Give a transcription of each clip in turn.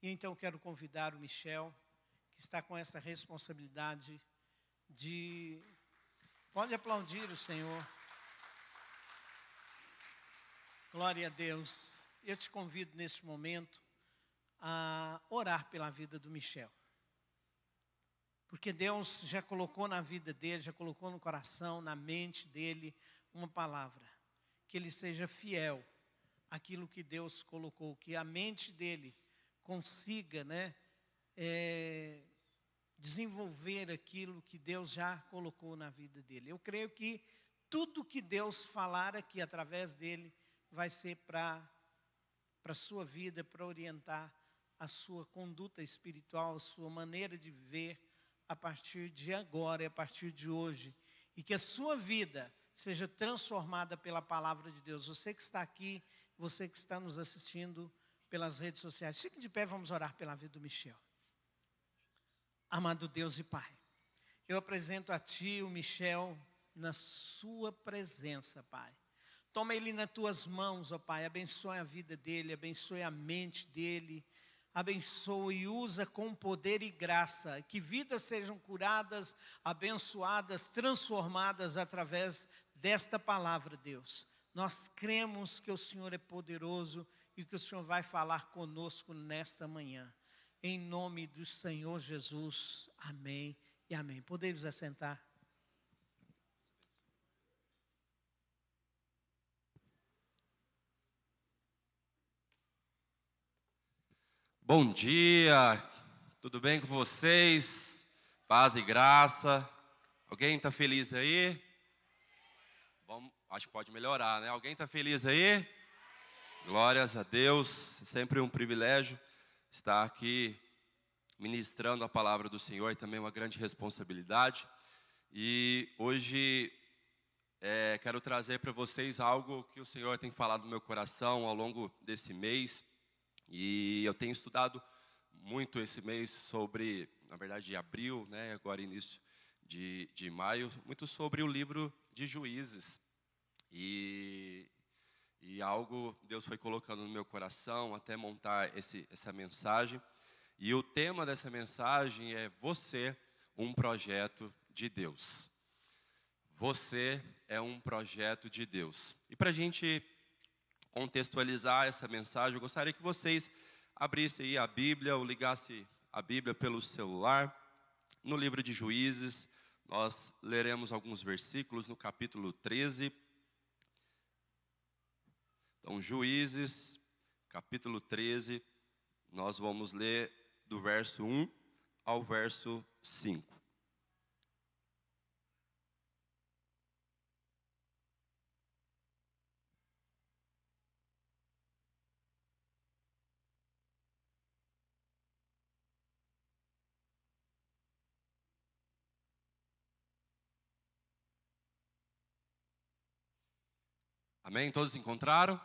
E então quero convidar o Michel, que está com essa responsabilidade de... Pode aplaudir o Senhor. Glória a Deus. Eu te convido neste momento a orar pela vida do Michel. Porque Deus já colocou na vida dele, já colocou no coração, na mente dele, uma palavra. Que ele seja fiel àquilo que Deus colocou, que a mente dele consiga, desenvolver aquilo que Deus já colocou na vida dele. Eu creio que tudo que Deus falar aqui através dele vai ser para a sua vida, para orientar a sua conduta espiritual, a sua maneira de viver a partir de agora e a partir de hoje. E que a sua vida seja transformada pela palavra de Deus. Você que está aqui, você que está nos assistindo pelas redes sociais. Fique de pé, vamos orar pela vida do Michel. Amado Deus e Pai, eu apresento a Ti o Michel na Sua presença, Pai. Toma ele nas Tuas mãos, ó Pai, abençoe a vida dele, abençoe a mente dele, abençoe e usa com poder e graça, que vidas sejam curadas, abençoadas, transformadas através desta palavra, Deus. Nós cremos que o Senhor é poderoso e que o Senhor vai falar conosco nesta manhã. Em nome do Senhor Jesus, amém e amém. Podemos assentar. Bom dia, tudo bem com vocês? Paz e graça. Alguém está feliz aí? Bom, acho que pode melhorar, né? Alguém está feliz aí? Glórias a Deus, é sempre um privilégio estar aqui ministrando a palavra do Senhor, e também uma grande responsabilidade. E hoje quero trazer para vocês algo que o Senhor tem falado no meu coração ao longo desse mês. E eu tenho estudado muito esse mês sobre, na verdade, abril, agora início de maio, muito sobre o livro de Juízes. E algo Deus foi colocando no meu coração até montar essa mensagem. E o tema dessa mensagem é: você, um projeto de Deus. Você é um projeto de Deus. E para a gente contextualizar essa mensagem, eu gostaria que vocês abrissem aí a Bíblia ou ligassem a Bíblia pelo celular. No livro de Juízes, nós leremos alguns versículos no capítulo 13. Então, Juízes, capítulo 13, nós vamos ler do verso 1 ao verso 5. Amém? Todos encontraram?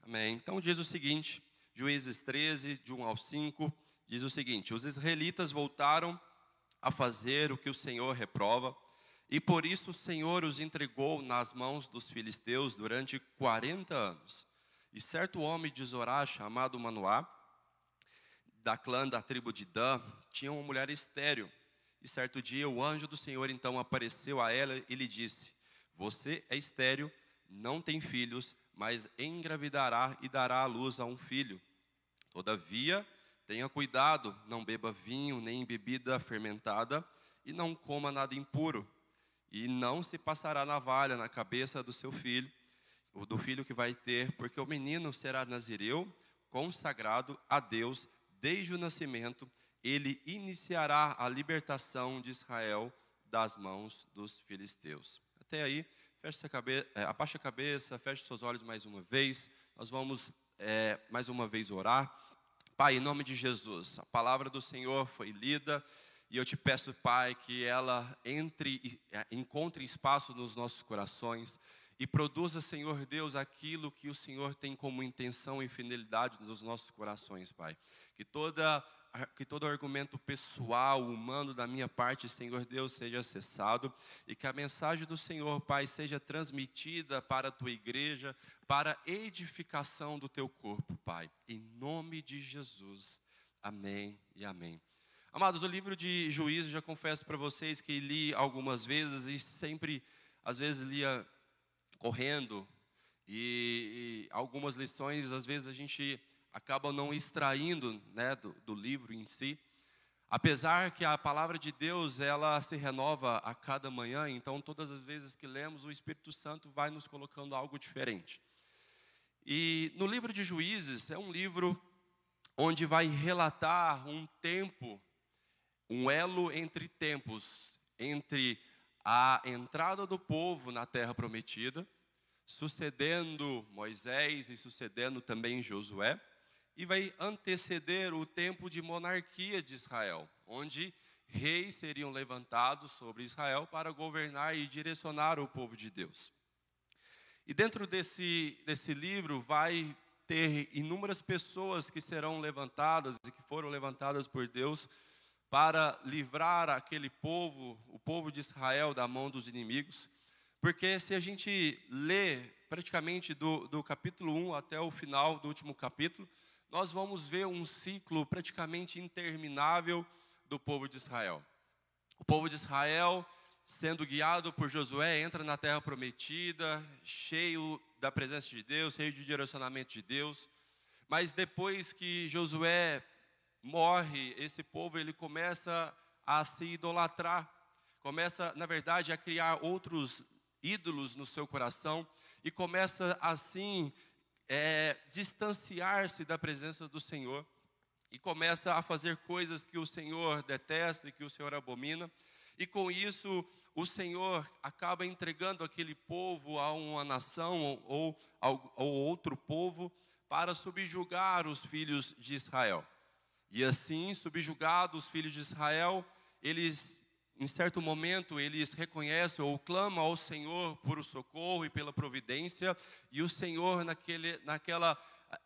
Amém. Então diz o seguinte, Juízes 13, de 1 ao 5, diz o seguinte: os israelitas voltaram a fazer o que o Senhor reprova, e por isso o Senhor os entregou nas mãos dos filisteus durante 40 anos. E certo homem de Zorá, chamado Manoá, da clã da tribo de Dan, tinha uma mulher estéril. E certo dia o anjo do Senhor então apareceu a ela e lhe disse: você é estéril, não tem filhos, mas engravidará e dará à luz a um filho. Todavia, tenha cuidado, não beba vinho nem bebida fermentada, e não coma nada impuro. E não se passará navalha na cabeça do seu filho, ou do filho que vai ter, porque o menino será nazireu, consagrado a Deus desde o nascimento. Ele iniciará a libertação de Israel das mãos dos filisteus. Até aí. Abaixa a cabeça, feche seus olhos mais uma vez. Nós vamos mais uma vez orar. Pai, em nome de Jesus, a palavra do Senhor foi lida. E eu te peço, Pai, que ela encontre espaço nos nossos corações. e produza, Senhor Deus, aquilo que o Senhor tem como intenção e fidelidade nos nossos corações, Pai. Que todo argumento pessoal, humano da minha parte, Senhor Deus, seja cessado, e que a mensagem do Senhor, Pai, seja transmitida para a Tua igreja, para a edificação do Teu corpo, Pai. Em nome de Jesus. Amém e amém. Amados, o livro de Juízes, já confesso para vocês que li algumas vezes e sempre, às vezes, lia correndo, e algumas lições, às vezes, a gente acaba não extraindo, né, do livro em si. Apesar que a palavra de Deus, ela se renova a cada manhã, então todas as vezes que lemos, o Espírito Santo vai nos colocando algo diferente. E no livro de Juízes, é um livro onde vai relatar um tempo, um elo entre tempos, entre a entrada do povo na terra prometida, sucedendo Moisés e sucedendo também Josué, e vai anteceder o tempo de monarquia de Israel, onde reis seriam levantados sobre Israel para governar e direcionar o povo de Deus. E dentro desse livro vai ter inúmeras pessoas que serão levantadas e que foram levantadas por Deus para livrar aquele povo, o povo de Israel, da mão dos inimigos. Porque se a gente lê praticamente do capítulo 1 até o final do último capítulo, nós vamos ver um ciclo praticamente interminável do povo de Israel. O povo de Israel, sendo guiado por Josué, entra na terra prometida, cheio da presença de Deus, cheio de direcionamento de Deus. Mas depois que Josué morre, esse povo ele começa a se idolatrar, começa, na verdade, a criar outros ídolos no seu coração e começa assim distanciar-se da presença do Senhor e começa a fazer coisas que o Senhor detesta e que o Senhor abomina, e com isso o Senhor acaba entregando aquele povo a uma nação ou outro povo para subjugar os filhos de Israel. E assim, subjugados os filhos de Israel, eles, em certo momento, eles reconhecem ou clamam ao Senhor por o socorro e pela providência, e o Senhor, naquela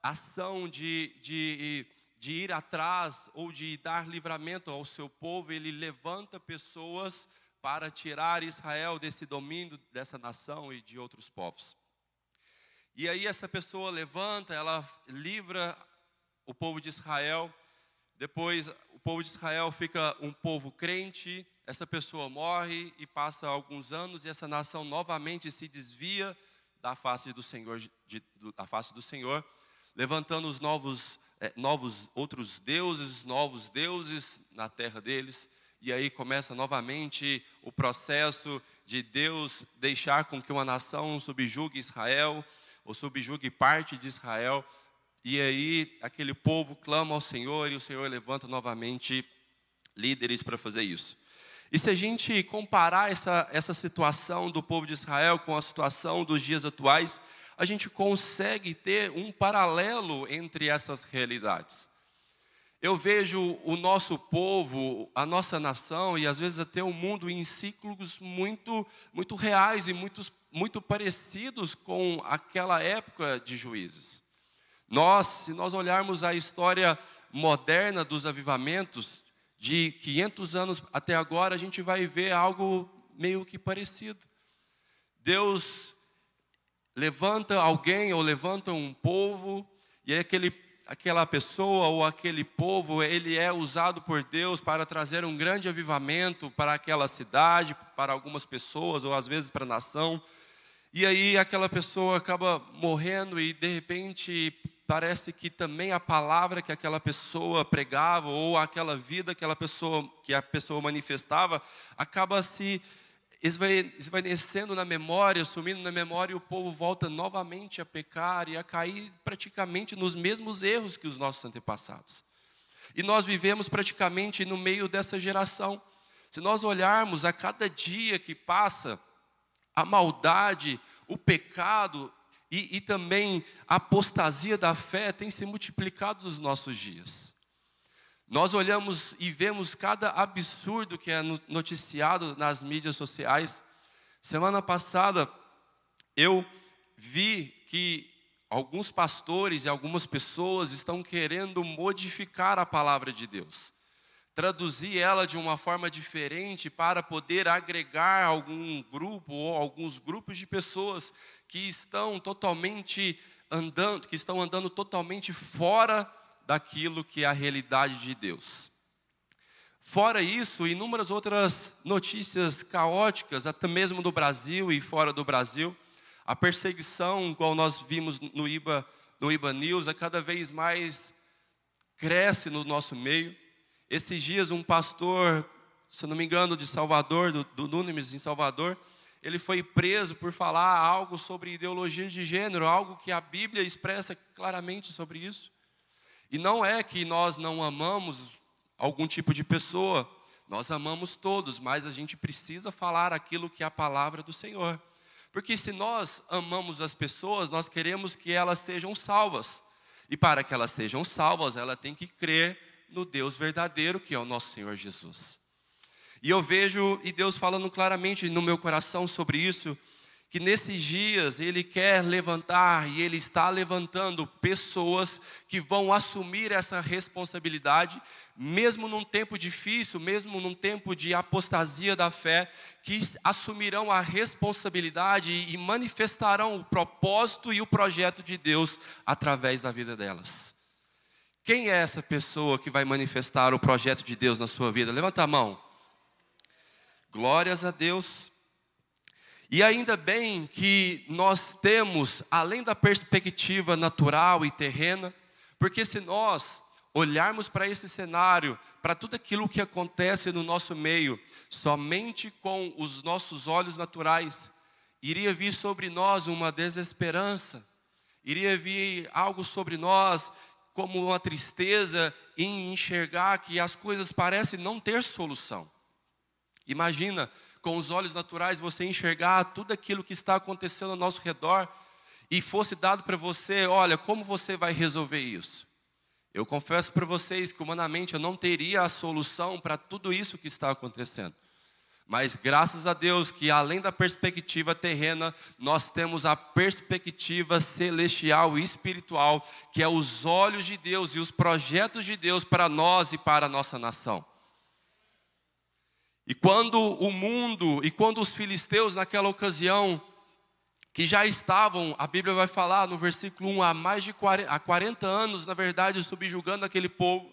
ação de ir atrás ou de dar livramento ao seu povo, ele levanta pessoas para tirar Israel desse domínio dessa nação e de outros povos. E aí essa pessoa levanta, ela livra o povo de Israel. Depois o povo de Israel fica um povo crente, essa pessoa morre e passa alguns anos e essa nação novamente se desvia da face do Senhor, da face do Senhor, levantando os novos outros deuses, novos deuses na terra deles. E aí começa novamente o processo de Deus deixar com que uma nação subjugue Israel, ou subjugue parte de Israel. E aí aquele povo clama ao Senhor e o Senhor levanta novamente líderes para fazer isso. E se a gente comparar essa situação do povo de Israel com a situação dos dias atuais, a gente consegue ter um paralelo entre essas realidades. Eu vejo o nosso povo, a nossa nação e às vezes até o mundo em ciclos muito, muito reais e muito parecidos com aquela época de Juízes. Se nós olharmos a história moderna dos avivamentos, de 500 anos até agora, a gente vai ver algo meio que parecido. Deus levanta alguém ou levanta um povo, e aí aquela pessoa ou aquele povo, ele é usado por Deus para trazer um grande avivamento para aquela cidade, para algumas pessoas ou às vezes para a nação. E aí aquela pessoa acaba morrendo e de repente parece que também a palavra que aquela pessoa pregava ou aquela vida que a pessoa manifestava acaba se esvanecendo na memória, sumindo na memória, e o povo volta novamente a pecar e a cair praticamente nos mesmos erros que os nossos antepassados. E nós vivemos praticamente no meio dessa geração. Se nós olharmos a cada dia que passa, a maldade, o pecado e também a apostasia da fé tem se multiplicado nos nossos dias. Nós olhamos e vemos cada absurdo que é noticiado nas mídias sociais. Semana passada, eu vi que alguns pastores e algumas pessoas estão querendo modificar a palavra de Deus, traduzir ela de uma forma diferente para poder agregar algum grupo ou alguns grupos de pessoas que estão andando totalmente fora daquilo que é a realidade de Deus. Fora isso, inúmeras outras notícias caóticas, até mesmo do Brasil e fora do Brasil. A perseguição, igual nós vimos no IBA News, cada vez mais cresce no nosso meio. Esses dias um pastor, se eu não me engano, de Salvador, do Nunes em Salvador, ele foi preso por falar algo sobre ideologia de gênero, algo que a Bíblia expressa claramente sobre isso. E não é que nós não amamos algum tipo de pessoa, nós amamos todos, mas a gente precisa falar aquilo que é a palavra do Senhor. Porque se nós amamos as pessoas, nós queremos que elas sejam salvas. E para que elas sejam salvas, ela tem que crer no Deus verdadeiro, que é o nosso Senhor Jesus. E eu vejo, e Deus falando claramente no meu coração sobre isso, que nesses dias Ele quer levantar, e Ele está levantando pessoas que vão assumir essa responsabilidade, mesmo num tempo difícil, mesmo num tempo de apostasia da fé, que assumirão a responsabilidade e manifestarão o propósito e o projeto de Deus através da vida delas. Quem é essa pessoa que vai manifestar o projeto de Deus na sua vida? Levanta a mão. Glórias a Deus. E ainda bem que nós temos, além da perspectiva natural e terrena, porque se nós olharmos para esse cenário, para tudo aquilo que acontece no nosso meio, somente com os nossos olhos naturais, iria vir sobre nós uma desesperança, iria vir algo sobre nós como uma tristeza em enxergar que as coisas parecem não ter solução. Imagina, com os olhos naturais, você enxergar tudo aquilo que está acontecendo ao nosso redor e fosse dado para você, olha, como você vai resolver isso? Eu confesso para vocês que humanamente eu não teria a solução para tudo isso que está acontecendo. Mas graças a Deus que além da perspectiva terrena, nós temos a perspectiva celestial e espiritual, que é os olhos de Deus e os projetos de Deus para nós e para a nossa nação. E quando o mundo, e quando os filisteus naquela ocasião, que já estavam, a Bíblia vai falar no versículo 1, há 40 anos, na verdade, subjugando aquele povo.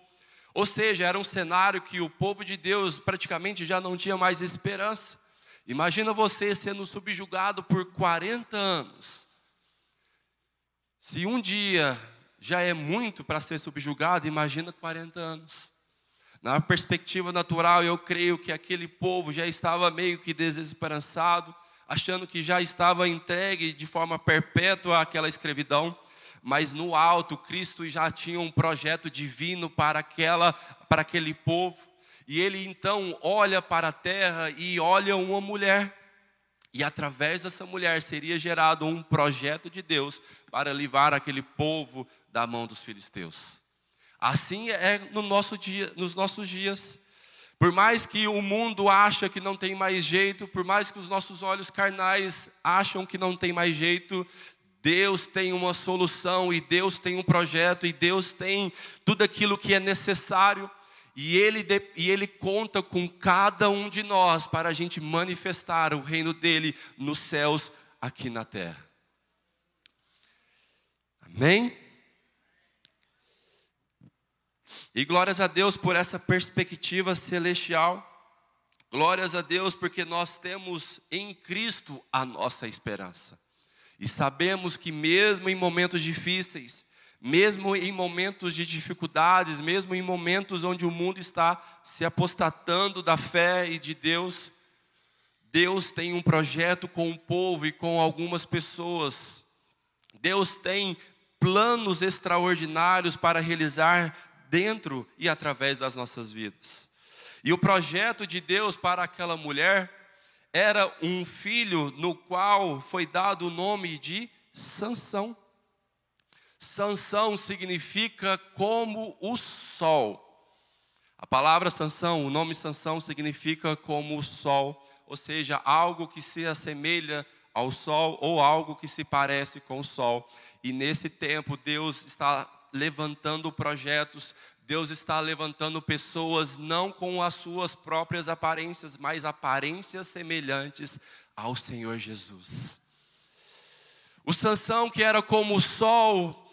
Ou seja, era um cenário que o povo de Deus praticamente já não tinha mais esperança. Imagina você sendo subjugado por 40 anos. Se um dia já é muito para ser subjugado, imagina 40 anos. Na perspectiva natural, eu creio que aquele povo já estava meio que desesperançado, achando que já estava entregue de forma perpétua àquela escravidão. Mas no alto, Cristo já tinha um projeto divino para aquele povo. E ele então olha para a terra e olha uma mulher. E através dessa mulher seria gerado um projeto de Deus para livrar aquele povo da mão dos filisteus. Assim é nos nossos dias. Por mais que o mundo acha que não tem mais jeito, por mais que os nossos olhos carnais acham que não tem mais jeito, Deus tem uma solução, e Deus tem um projeto, e Deus tem tudo aquilo que é necessário, e Ele conta com cada um de nós para a gente manifestar o reino dEle nos céus, aqui na terra. Amém? E glórias a Deus por essa perspectiva celestial. Glórias a Deus porque nós temos em Cristo a nossa esperança. E sabemos que mesmo em momentos difíceis, mesmo em momentos de dificuldades, mesmo em momentos onde o mundo está se apostatando da fé e de Deus, Deus tem um projeto com o povo e com algumas pessoas. Deus tem planos extraordinários para realizar dentro e através das nossas vidas. E o projeto de Deus para aquela mulher era um filho no qual foi dado o nome de Sansão. Sansão significa como o sol. A palavra Sansão, o nome Sansão significa como o sol, ou seja, algo que se assemelha ao sol ou algo que se parece com o sol. E nesse tempo Deus está levantando projetos, Deus está levantando pessoas não com as suas próprias aparências, mas aparências semelhantes ao Senhor Jesus. O Sansão, que era como o sol,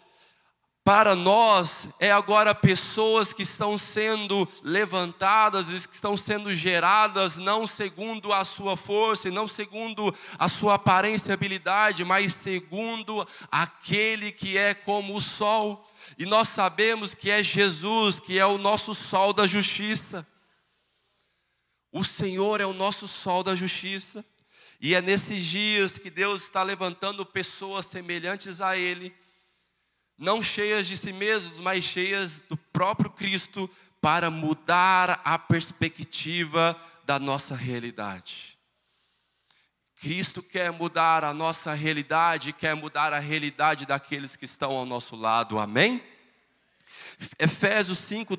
para nós é agora pessoas que estão sendo levantadas, que estão sendo geradas não segundo a sua força e não segundo a sua aparência e habilidade, mas segundo aquele que é como o sol. E nós sabemos que é Jesus, que é o nosso sol da justiça. O Senhor é o nosso sol da justiça. E é nesses dias que Deus está levantando pessoas semelhantes a Ele, não cheias de si mesmos, mas cheias do próprio Cristo, para mudar a perspectiva da nossa realidade. Cristo quer mudar a nossa realidade, quer mudar a realidade daqueles que estão ao nosso lado, amém? Efésios 5,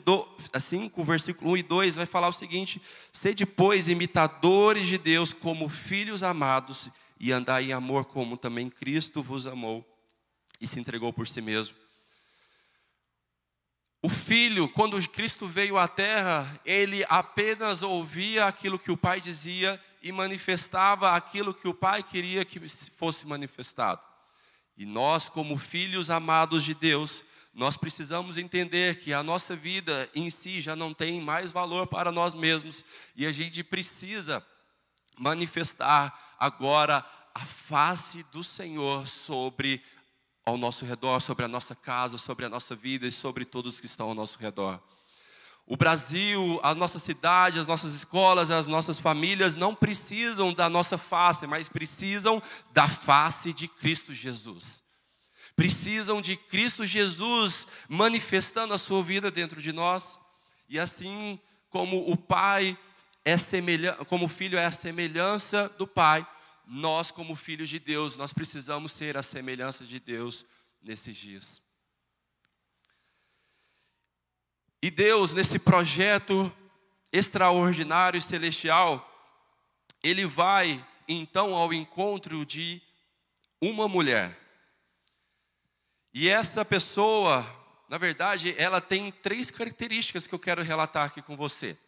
versículo 1 e 2 vai falar o seguinte: sede, pois, imitadores de Deus como filhos amados, e andai em amor como também Cristo vos amou e se entregou por si mesmo. O filho, quando Cristo veio à terra, ele apenas ouvia aquilo que o Pai dizia e manifestava aquilo que o Pai queria que fosse manifestado. E nós, como filhos amados de Deus, nós precisamos entender que a nossa vida em si já não tem mais valor para nós mesmos, e a gente precisa manifestar agora a face do Senhor sobre ao nosso redor, sobre a nossa casa, sobre a nossa vida e sobre todos que estão ao nosso redor. O Brasil, a nossa cidade, as nossas escolas, as nossas famílias não precisam da nossa face, mas precisam da face de Cristo Jesus. Precisam de Cristo Jesus manifestando a sua vida dentro de nós. E assim como o Pai é semelhante, como o Filho é a semelhança do Pai, nós, como filhos de Deus, nós precisamos ser a semelhança de Deus nesses dias. E Deus, nesse projeto extraordinário e celestial, Ele vai então ao encontro de uma mulher. E essa pessoa, na verdade, ela tem 3 características que eu quero relatar aqui com você.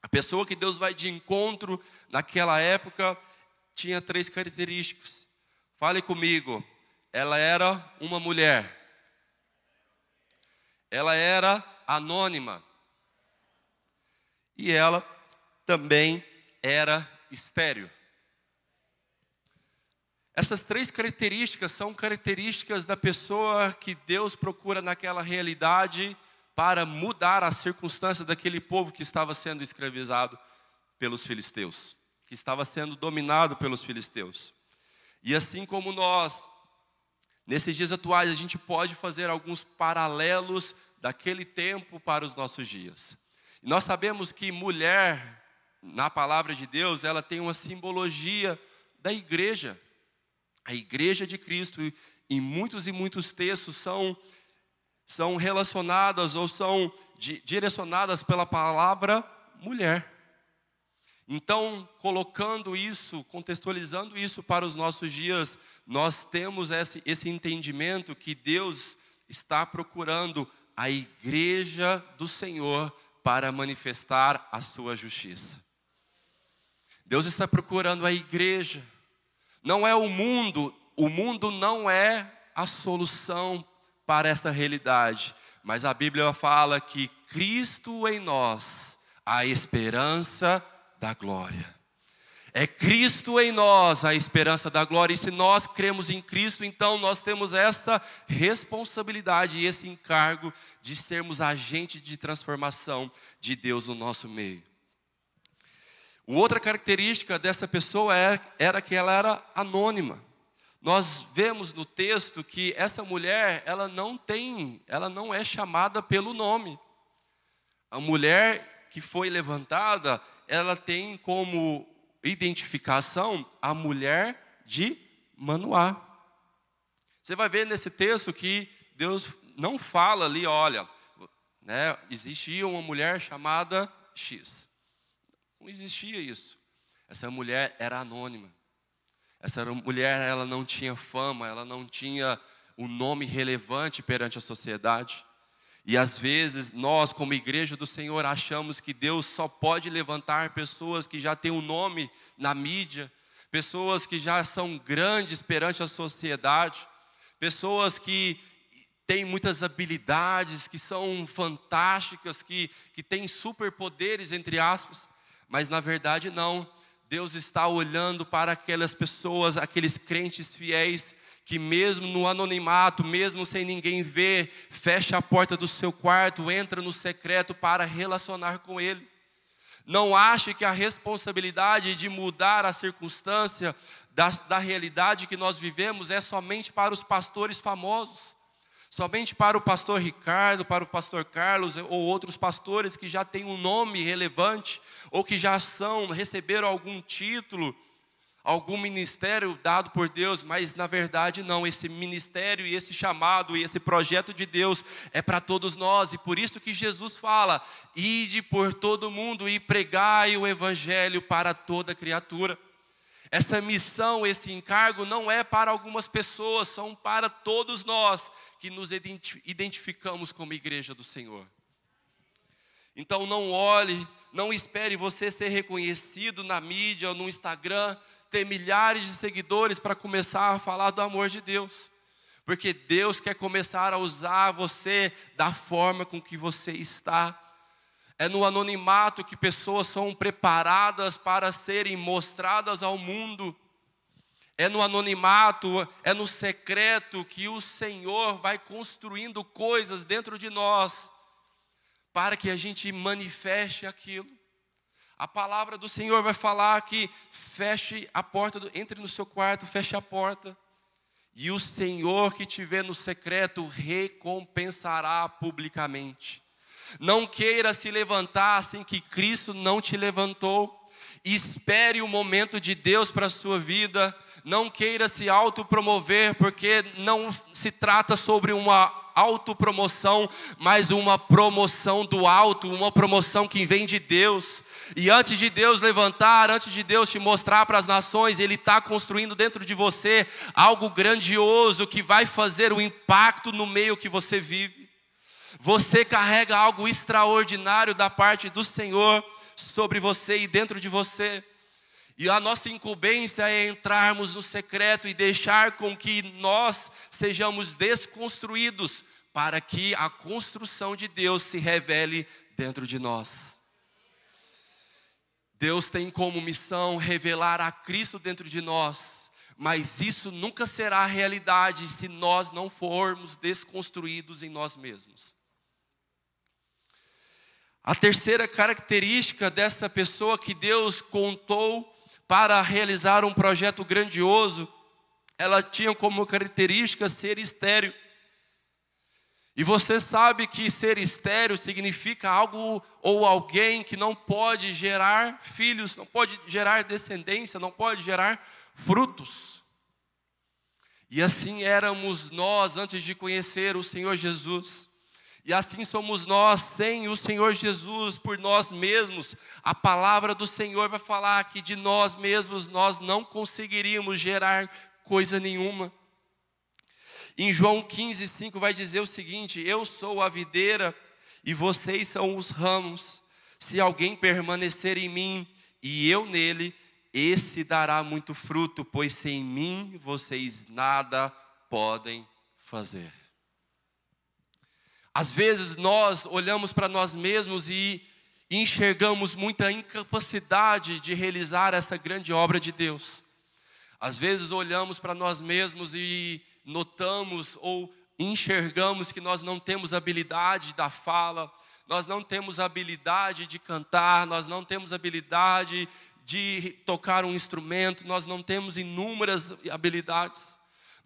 A pessoa que Deus vai de encontro naquela época tinha 3 características. Fale comigo. Ela era uma mulher. Ela era anônima. E ela também era estéril. Essas 3 características são características da pessoa que Deus procura naquela realidade para mudar a circunstância daquele povo que estava sendo escravizado pelos filisteus, que estava sendo dominado pelos filisteus. E assim como nós, nesses dias atuais, a gente pode fazer alguns paralelos daquele tempo para os nossos dias. E nós sabemos que mulher, na palavra de Deus, ela tem uma simbologia da igreja. A igreja de Cristo, em muitos e muitos textos, são relacionadas ou são direcionadas pela palavra mulher. Então, colocando isso, contextualizando isso para os nossos dias, nós temos esse entendimento que Deus está procurando a igreja do Senhor para manifestar a sua justiça. Deus está procurando a igreja. Não é o mundo não é a solução para essa realidade, mas a Bíblia fala que Cristo em nós, a esperança da glória. É Cristo em nós a esperança da glória, e se nós cremos em Cristo, então nós temos essa responsabilidade e esse encargo de sermos agentes de transformação de Deus no nosso meio. Outra característica dessa pessoa era que ela era anônima. Nós vemos no texto que essa mulher, ela não é chamada pelo nome. A mulher que foi levantada, ela tem como identificação a mulher de Manoá. Você vai ver nesse texto que Deus não fala ali, olha, existia uma mulher chamada X. Não existia isso. Essa mulher era anônima. Essa mulher, ela não tinha fama, ela não tinha um nome relevante perante a sociedade. E às vezes nós, como igreja do Senhor, achamos que Deus só pode levantar pessoas que já têm um nome na mídia, pessoas que já são grandes perante a sociedade, pessoas que têm muitas habilidades, que são fantásticas, que têm superpoderes, entre aspas, mas na verdade não. Deus está olhando para aquelas pessoas, aqueles crentes fiéis, que mesmo no anonimato, mesmo sem ninguém ver, fecha a porta do seu quarto, entra no secreto para relacionar com Ele. Não ache que a responsabilidade de mudar a circunstância da realidade que nós vivemos é somente para os pastores famosos, somente para o pastor Ricardo, para o pastor Carlos ou outros pastores que já têm um nome relevante ou que já receberam algum título, algum ministério dado por Deus, mas na verdade não, esse ministério e esse chamado e esse projeto de Deus é para todos nós, e por isso que Jesus fala: ide por todo mundo e pregai o evangelho para toda criatura. Essa missão, esse encargo não é para algumas pessoas, são para todos nós que nos identificamos como igreja do Senhor. Então não olhe, não espere você ser reconhecido na mídia ou no Instagram, ter milhares de seguidores para começar a falar do amor de Deus. Porque Deus quer começar a usar você da forma com que você está. É no anonimato que pessoas são preparadas para serem mostradas ao mundo. É no anonimato, é no secreto que o Senhor vai construindo coisas dentro de nós, para que a gente manifeste aquilo. A palavra do Senhor vai falar que feche a porta, entre no seu quarto, feche a porta. E o Senhor que te vê no secreto recompensará publicamente. Não queira se levantar assim que Cristo não te levantou. Espere o momento de Deus para a sua vida. Não queira se autopromover, porque não se trata sobre uma autopromoção, mas uma promoção do alto, uma promoção que vem de Deus. E antes de Deus levantar, antes de Deus te mostrar para as nações, Ele está construindo dentro de você algo grandioso que vai fazer um impacto no meio que você vive. Você carrega algo extraordinário da parte do Senhor sobre você e dentro de você. E a nossa incumbência é entrarmos no secreto e deixar com que nós sejamos desconstruídos, para que a construção de Deus se revele dentro de nós. Deus tem como missão revelar a Cristo dentro de nós, mas isso nunca será realidade se nós não formos desconstruídos em nós mesmos. A terceira característica dessa pessoa que Deus contou para realizar um projeto grandioso, ela tinha como característica ser estéril. E você sabe que ser estéril significa algo ou alguém que não pode gerar filhos, não pode gerar descendência, não pode gerar frutos. E assim éramos nós antes de conhecer o Senhor Jesus. E assim somos nós sem o Senhor Jesus, por nós mesmos. A palavra do Senhor vai falar que de nós mesmos nós não conseguiríamos gerar coisa nenhuma. Em João 15:5 vai dizer o seguinte: eu sou a videira e vocês são os ramos. Se alguém permanecer em mim e eu nele, esse dará muito fruto, pois sem mim vocês nada podem fazer. Às vezes nós olhamos para nós mesmos e enxergamos muita incapacidade de realizar essa grande obra de Deus. Às vezes olhamos para nós mesmos e notamos ou enxergamos que nós não temos habilidade da fala, nós não temos habilidade de cantar, nós não temos habilidade de tocar um instrumento, nós não temos inúmeras habilidades.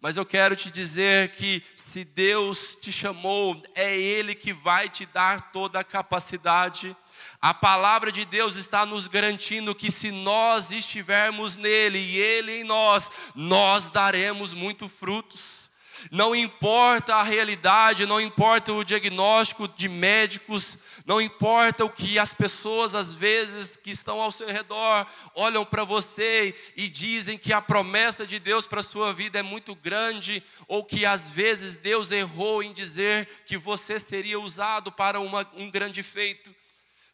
Mas eu quero te dizer que se Deus te chamou, é Ele que vai te dar toda a capacidade. A palavra de Deus está nos garantindo que se nós estivermos nele e Ele em nós, nós daremos muitos frutos. Não importa a realidade, não importa o diagnóstico de médicos, não importa o que as pessoas às vezes que estão ao seu redor olham para você e dizem que a promessa de Deus para a sua vida é muito grande, ou que às vezes Deus errou em dizer que você seria usado para um grande feito.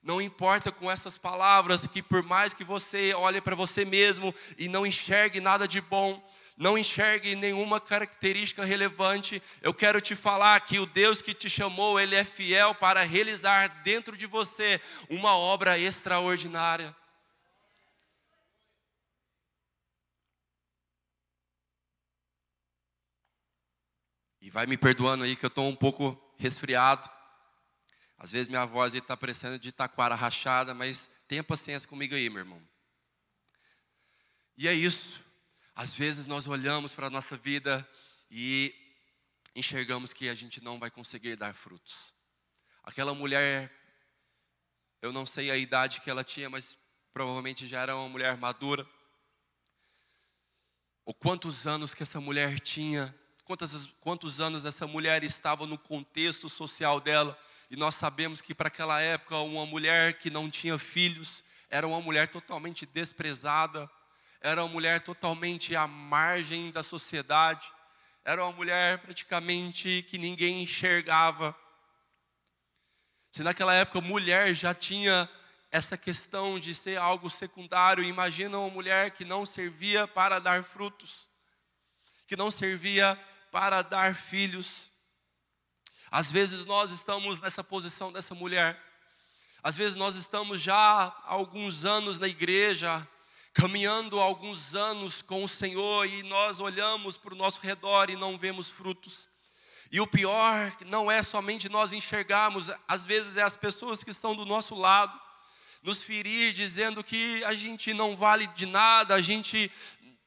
Não importa com essas palavras, que por mais que você olhe para você mesmo e não enxergue nada de bom, não enxergue nenhuma característica relevante, eu quero te falar que o Deus que te chamou, Ele é fiel para realizar dentro de você uma obra extraordinária. E vai me perdoando aí que eu estou um pouco resfriado. Às vezes minha voz está parecendo de taquara rachada, mas tenha paciência comigo aí, meu irmão. E é isso. Às vezes nós olhamos para a nossa vida e enxergamos que a gente não vai conseguir dar frutos. Aquela mulher, eu não sei a idade que ela tinha, mas provavelmente já era uma mulher madura. Ou quantos anos que essa mulher tinha, quantos anos essa mulher estava no contexto social dela. E nós sabemos que para aquela época uma mulher que não tinha filhos era uma mulher totalmente desprezada. Era uma mulher totalmente à margem da sociedade. Era uma mulher praticamente que ninguém enxergava. Se naquela época mulher já tinha essa questão de ser algo secundário, imagina uma mulher que não servia para dar frutos, que não servia para dar filhos. Às vezes nós estamos nessa posição dessa mulher. Às vezes nós estamos já há alguns anos na igreja, caminhando alguns anos com o Senhor, e nós olhamos para o nosso redor e não vemos frutos. E o pior não é somente nós enxergarmos, às vezes é as pessoas que estão do nosso lado nos ferir, dizendo que a gente não vale de nada, a gente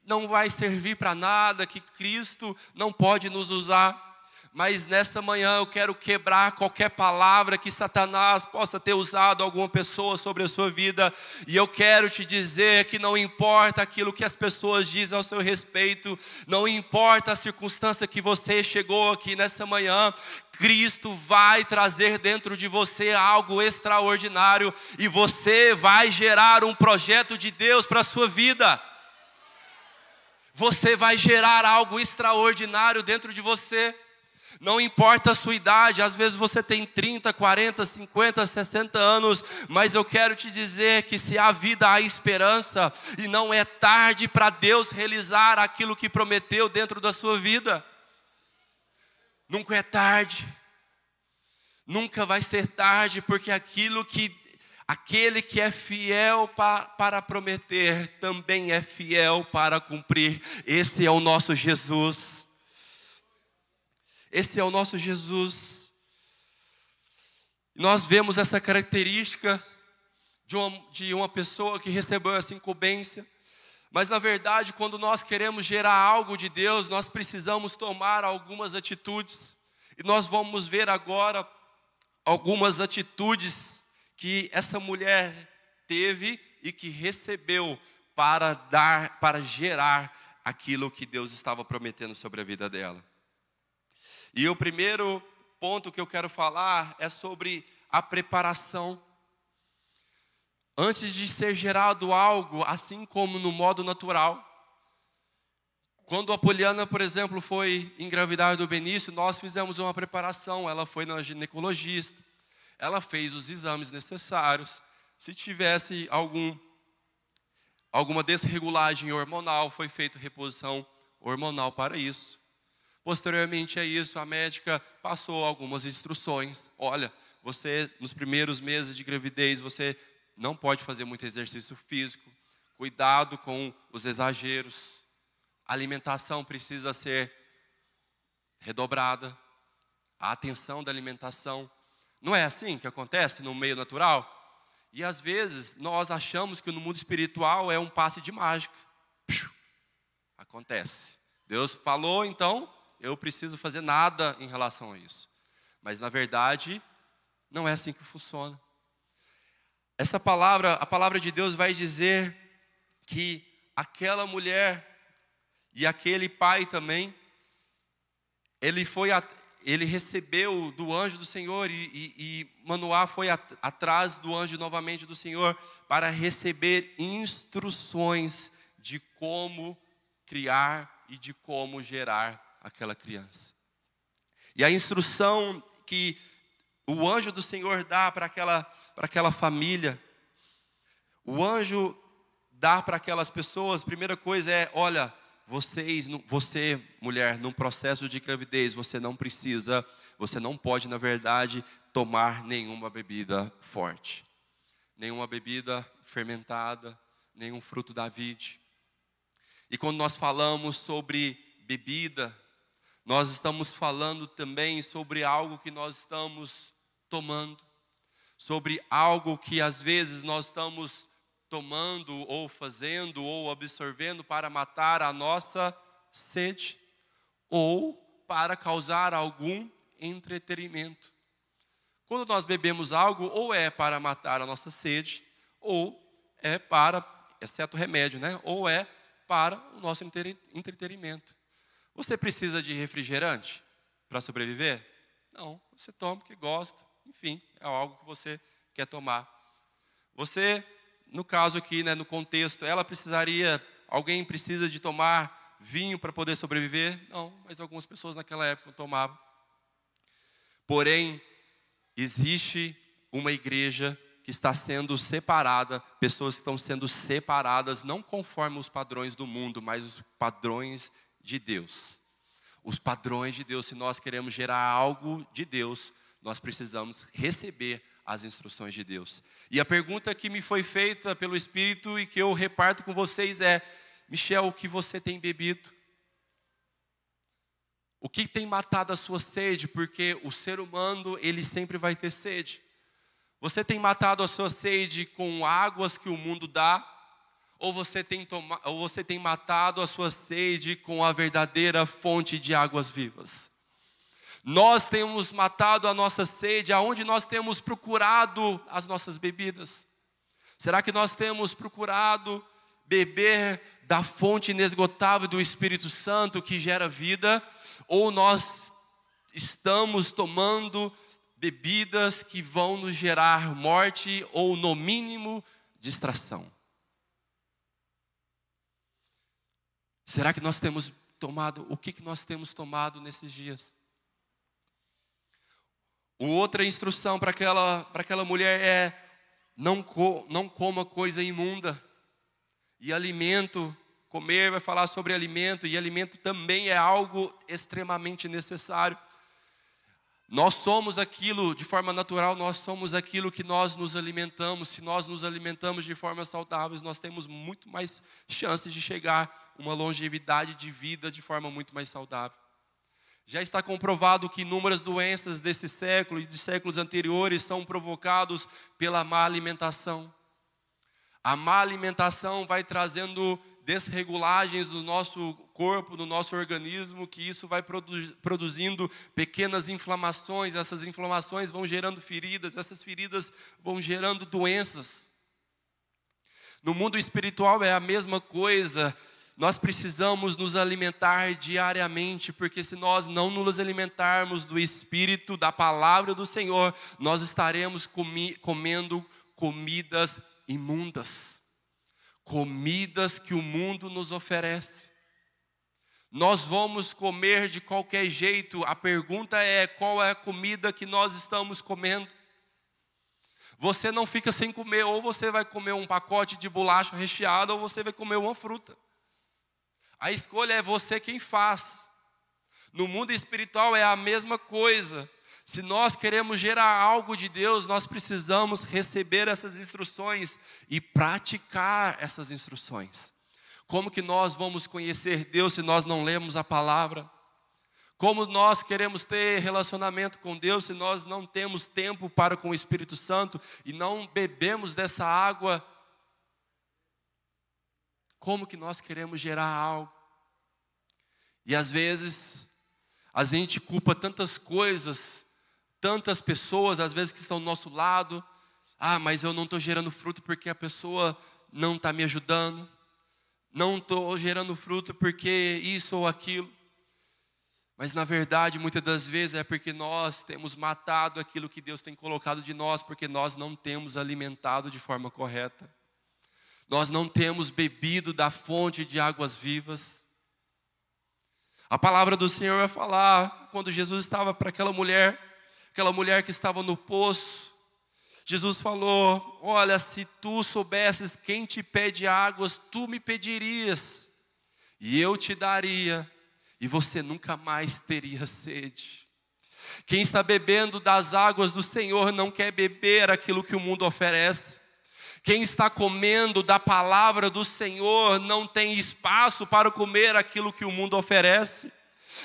não vai servir para nada, que Cristo não pode nos usar. Mas nesta manhã eu quero quebrar qualquer palavra que Satanás possa ter usado alguma pessoa sobre a sua vida. E eu quero te dizer que não importa aquilo que as pessoas dizem ao seu respeito, não importa a circunstância que você chegou aqui nessa manhã, Cristo vai trazer dentro de você algo extraordinário e você vai gerar um projeto de Deus para a sua vida. Você vai gerar algo extraordinário dentro de você. Não importa a sua idade, às vezes você tem 30, 40, 50, 60 anos, mas eu quero te dizer que se há vida, há esperança, e não é tarde para Deus realizar aquilo que prometeu dentro da sua vida. Nunca é tarde, nunca vai ser tarde, porque aquele que é fiel para prometer, também é fiel para cumprir. Esse é o nosso Jesus. Esse é o nosso Jesus. Nós vemos essa característica de uma pessoa que recebeu essa incumbência. Mas na verdade, quando nós queremos gerar algo de Deus, nós precisamos tomar algumas atitudes. E nós vamos ver agora algumas atitudes que essa mulher teve e que recebeu para gerar aquilo que Deus estava prometendo sobre a vida dela. E o primeiro ponto que eu quero falar é sobre a preparação. Antes de ser gerado algo, assim como no modo natural. Quando a Poliana, por exemplo, foi engravidar do Benício, nós fizemos uma preparação. Ela foi na ginecologista, ela fez os exames necessários. Se tivesse alguma desregulagem hormonal, foi feita reposição hormonal para isso. Posteriormente a isso, a médica passou algumas instruções. Olha, você nos primeiros meses de gravidez, você não pode fazer muito exercício físico. Cuidado com os exageros. A alimentação precisa ser redobrada. A atenção da alimentação. Não é assim que acontece no meio natural? E às vezes nós achamos que no mundo espiritual é um passe de mágica. Acontece. Deus falou, então eu preciso fazer nada em relação a isso. Mas na verdade, não é assim que funciona. A palavra de Deus vai dizer que aquela mulher e aquele pai também, ele recebeu do anjo do Senhor e Manoá foi atrás do anjo novamente do Senhor para receber instruções de como criar e de como gerar aquela criança. E a instrução que o anjo do Senhor dá para aquela família, o anjo dá para aquelas pessoas, a primeira coisa é, olha, você, mulher, num processo de gravidez, você não pode, na verdade, tomar nenhuma bebida forte. Nenhuma bebida fermentada, nenhum fruto da vide. E quando nós falamos sobre bebida, nós estamos falando também sobre algo que nós estamos tomando. Sobre algo que às vezes nós estamos tomando ou fazendo ou absorvendo para matar a nossa sede ou para causar algum entretenimento. Quando nós bebemos algo, ou é para matar a nossa sede, ou é para, exceto remédio, né? Ou é para o nosso entretenimento. Você precisa de refrigerante para sobreviver? Não, você toma porque gosta. Enfim, é algo que você quer tomar. Você, no caso aqui, né, no contexto, alguém precisa de tomar vinho para poder sobreviver? Não, mas algumas pessoas naquela época tomavam. Porém, existe uma igreja que está sendo separada, pessoas que estão sendo separadas, não conforme os padrões do mundo, mas os padrões de Deus. Os padrões de Deus, se nós queremos gerar algo de Deus, nós precisamos receber as instruções de Deus. E a pergunta que me foi feita pelo Espírito e que eu reparto com vocês é: Michel, o que você tem bebido? O que tem matado a sua sede? Porque o ser humano, ele sempre vai ter sede. Você tem matado a sua sede com águas que o mundo dá? Ou você tem matado a sua sede com a verdadeira fonte de águas vivas? Nós temos matado a nossa sede aonde nós temos procurado as nossas bebidas. Será que nós temos procurado beber da fonte inesgotável do Espírito Santo que gera vida? Ou nós estamos tomando bebidas que vão nos gerar morte ou, no mínimo, distração? Será que nós temos tomado, o que nós temos tomado nesses dias? Outra instrução para aquela mulher é: não coma coisa imunda. E alimento, comer vai falar sobre alimento, e alimento também é algo extremamente necessário. Nós somos aquilo, de forma natural, nós somos aquilo que nós nos alimentamos. Se nós nos alimentamos de forma saudável, nós temos muito mais chances de chegar a uma longevidade de vida de forma muito mais saudável. Já está comprovado que inúmeras doenças desse século e de séculos anteriores são provocados pela má alimentação. A má alimentação vai trazendo desregulagens no nosso corpo, no nosso organismo, que isso vai produzindo pequenas inflamações. Essas inflamações vão gerando feridas, essas feridas vão gerando doenças. No mundo espiritual é a mesma coisa. Nós precisamos nos alimentar diariamente, porque se nós não nos alimentarmos do Espírito, da palavra do Senhor, nós estaremos comendo comidas imundas, comidas que o mundo nos oferece. Nós vamos comer de qualquer jeito. A pergunta é: qual é a comida que nós estamos comendo? Você não fica sem comer, ou você vai comer um pacote de bolacha recheada, ou você vai comer uma fruta. A escolha é você quem faz. No mundo espiritual é a mesma coisa. Se nós queremos gerar algo de Deus, nós precisamos receber essas instruções e praticar essas instruções. Como que nós vamos conhecer Deus se nós não lemos a palavra? Como nós queremos ter relacionamento com Deus se nós não temos tempo para com o Espírito Santo e não bebemos dessa água? Como que nós queremos gerar algo? E às vezes a gente culpa tantas coisas, tantas pessoas, às vezes que estão do nosso lado. Ah, mas eu não estou gerando fruto porque a pessoa não está me ajudando. Não estou gerando fruto porque isso ou aquilo. Mas na verdade, muitas das vezes é porque nós temos matado aquilo que Deus tem colocado de nós, porque nós não temos alimentado de forma correta. Nós não temos bebido da fonte de águas vivas. A palavra do Senhor vai falar, quando Jesus estava para aquela mulher que estava no poço, Jesus falou: olha, se tu soubesses quem te pede águas, tu me pedirias, e eu te daria, e você nunca mais teria sede. Quem está bebendo das águas do Senhor não quer beber aquilo que o mundo oferece. Quem está comendo da palavra do Senhor não tem espaço para comer aquilo que o mundo oferece.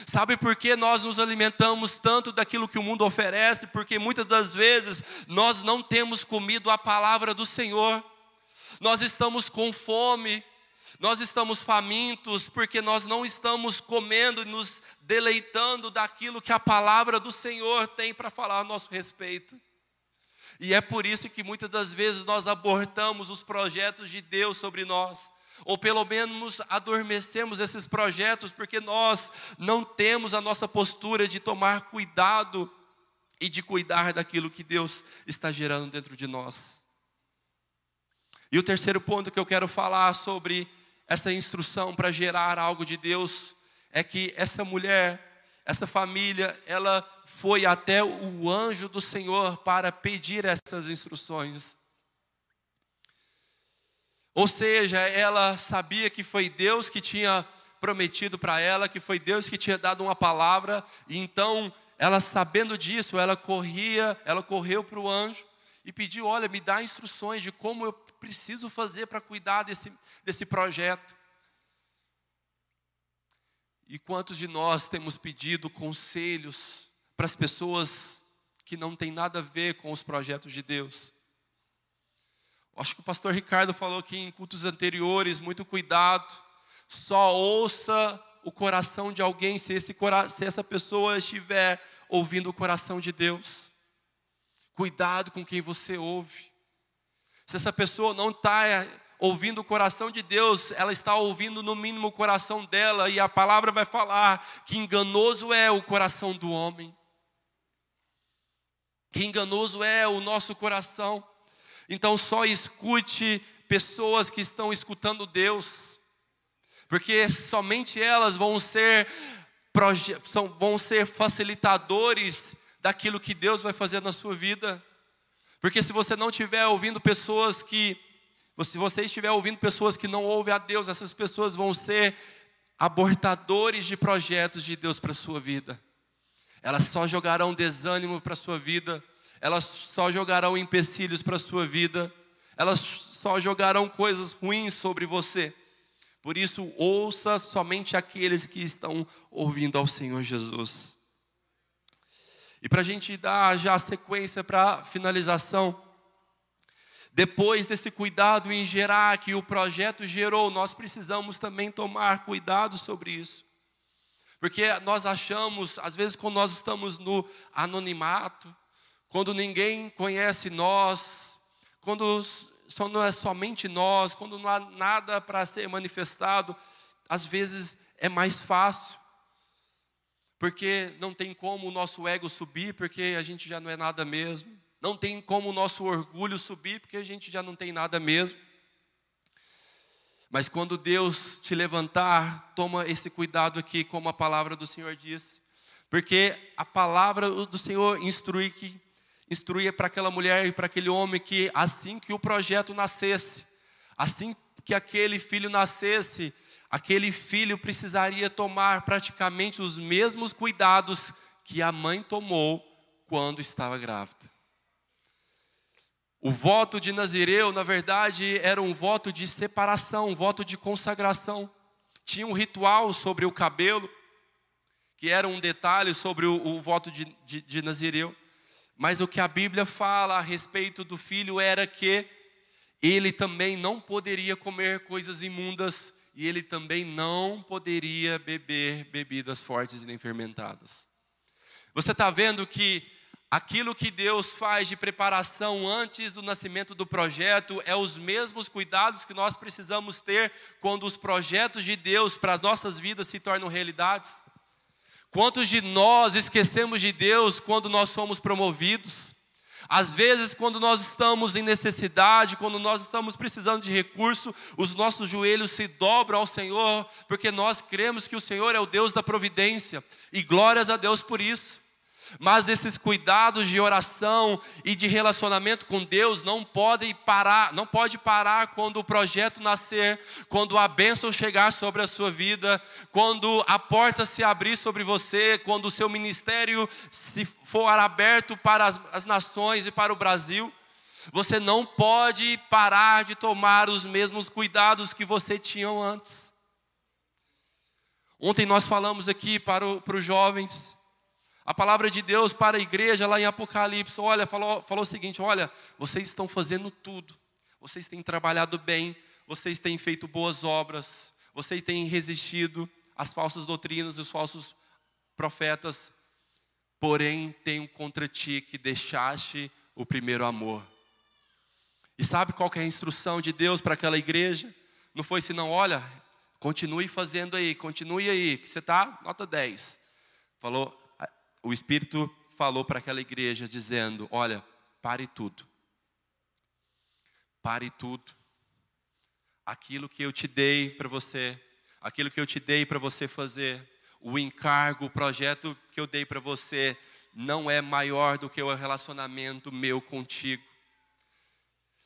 Sabe por que nós nos alimentamos tanto daquilo que o mundo oferece? Porque muitas das vezes nós não temos comido a palavra do Senhor. Nós estamos com fome, nós estamos famintos, porque nós não estamos comendo e nos deleitando daquilo que a palavra do Senhor tem para falar a nosso respeito. E é por isso que muitas das vezes nós abortamos os projetos de Deus sobre nós. Ou pelo menos adormecemos esses projetos, porque nós não temos a nossa postura de tomar cuidado e de cuidar daquilo que Deus está gerando dentro de nós. E o terceiro ponto que eu quero falar sobre essa instrução para gerar algo de Deus é que essa mulher, essa família, ela foi até o anjo do Senhor para pedir essas instruções. Ou seja, ela sabia que foi Deus que tinha prometido para ela, que foi Deus que tinha dado uma palavra, e então, ela sabendo disso, ela correu para o anjo e pediu: olha, me dá instruções de como eu preciso fazer para cuidar desse projeto. E quantos de nós temos pedido conselhos para as pessoas que não têm nada a ver com os projetos de Deus? Acho que o pastor Ricardo falou aqui em cultos anteriores: muito cuidado, só ouça o coração de alguém se essa pessoa estiver ouvindo o coração de Deus. Cuidado com quem você ouve. Se essa pessoa não está ouvindo o coração de Deus, ela está ouvindo no mínimo o coração dela, e a palavra vai falar que enganoso é o coração do homem. Que enganoso é o nosso coração. Então só escute pessoas que estão escutando Deus, porque somente elas vão ser facilitadores daquilo que Deus vai fazer na sua vida. Porque se você não estiver ouvindo pessoas que não ouvem a Deus, essas pessoas vão ser abortadores de projetos de Deus para a sua vida. Elas só jogarão desânimo para a sua vida. Elas só jogarão empecilhos para a sua vida. Elas só jogarão coisas ruins sobre você. Por isso, ouça somente aqueles que estão ouvindo ao Senhor Jesus. E para a gente dar já a sequência para a finalização, depois desse cuidado em gerar que o projeto gerou, nós precisamos também tomar cuidado sobre isso. Porque nós achamos, às vezes quando nós estamos no anonimato, quando ninguém conhece nós, quando só não é somente nós, quando não há nada para ser manifestado, às vezes é mais fácil. Porque não tem como o nosso ego subir, porque a gente já não é nada mesmo. Não tem como o nosso orgulho subir, porque a gente já não tem nada mesmo. Mas quando Deus te levantar, toma esse cuidado aqui, como a palavra do Senhor diz. Porque a palavra do Senhor instruía para aquela mulher e para aquele homem que assim que o projeto nascesse, assim que aquele filho nascesse, aquele filho precisaria tomar praticamente os mesmos cuidados que a mãe tomou quando estava grávida. O voto de Nazireu, na verdade, era um voto de separação, um voto de consagração. Tinha um ritual sobre o cabelo, que era um detalhe sobre o voto de Nazireu. Mas o que a Bíblia fala a respeito do filho era que ele também não poderia comer coisas imundas e ele também não poderia beber bebidas fortes e nem fermentadas. Você está vendo que aquilo que Deus faz de preparação antes do nascimento do projeto é os mesmos cuidados que nós precisamos ter quando os projetos de Deus para as nossas vidas se tornam realidades. Quantos de nós esquecemos de Deus quando nós somos promovidos? Às vezes, quando nós estamos em necessidade, quando nós estamos precisando de recurso, os nossos joelhos se dobram ao Senhor, porque nós cremos que o Senhor é o Deus da providência, e glórias a Deus por isso. Mas esses cuidados de oração e de relacionamento com Deus não pode parar quando o projeto nascer, quando a bênção chegar sobre a sua vida, quando a porta se abrir sobre você, quando o seu ministério se for aberto para as nações e para o Brasil. Você não pode parar de tomar os mesmos cuidados que você tinha antes. Ontem nós falamos aqui para os jovens. A palavra de Deus para a igreja lá em Apocalipse, olha, falou o seguinte: olha, vocês estão fazendo tudo, vocês têm trabalhado bem, vocês têm feito boas obras, vocês têm resistido às falsas doutrinas, os falsos profetas, porém tenho contra ti que deixaste o primeiro amor. E sabe qual que é a instrução de Deus para aquela igreja? Não foi senão, olha, continue fazendo aí, continue aí, que você está nota 10. O Espírito falou para aquela igreja dizendo: olha, pare tudo. Pare tudo. Aquilo que eu te dei para você, aquilo que eu te dei para você fazer, o encargo, o projeto que eu dei para você, não é maior do que o relacionamento meu contigo.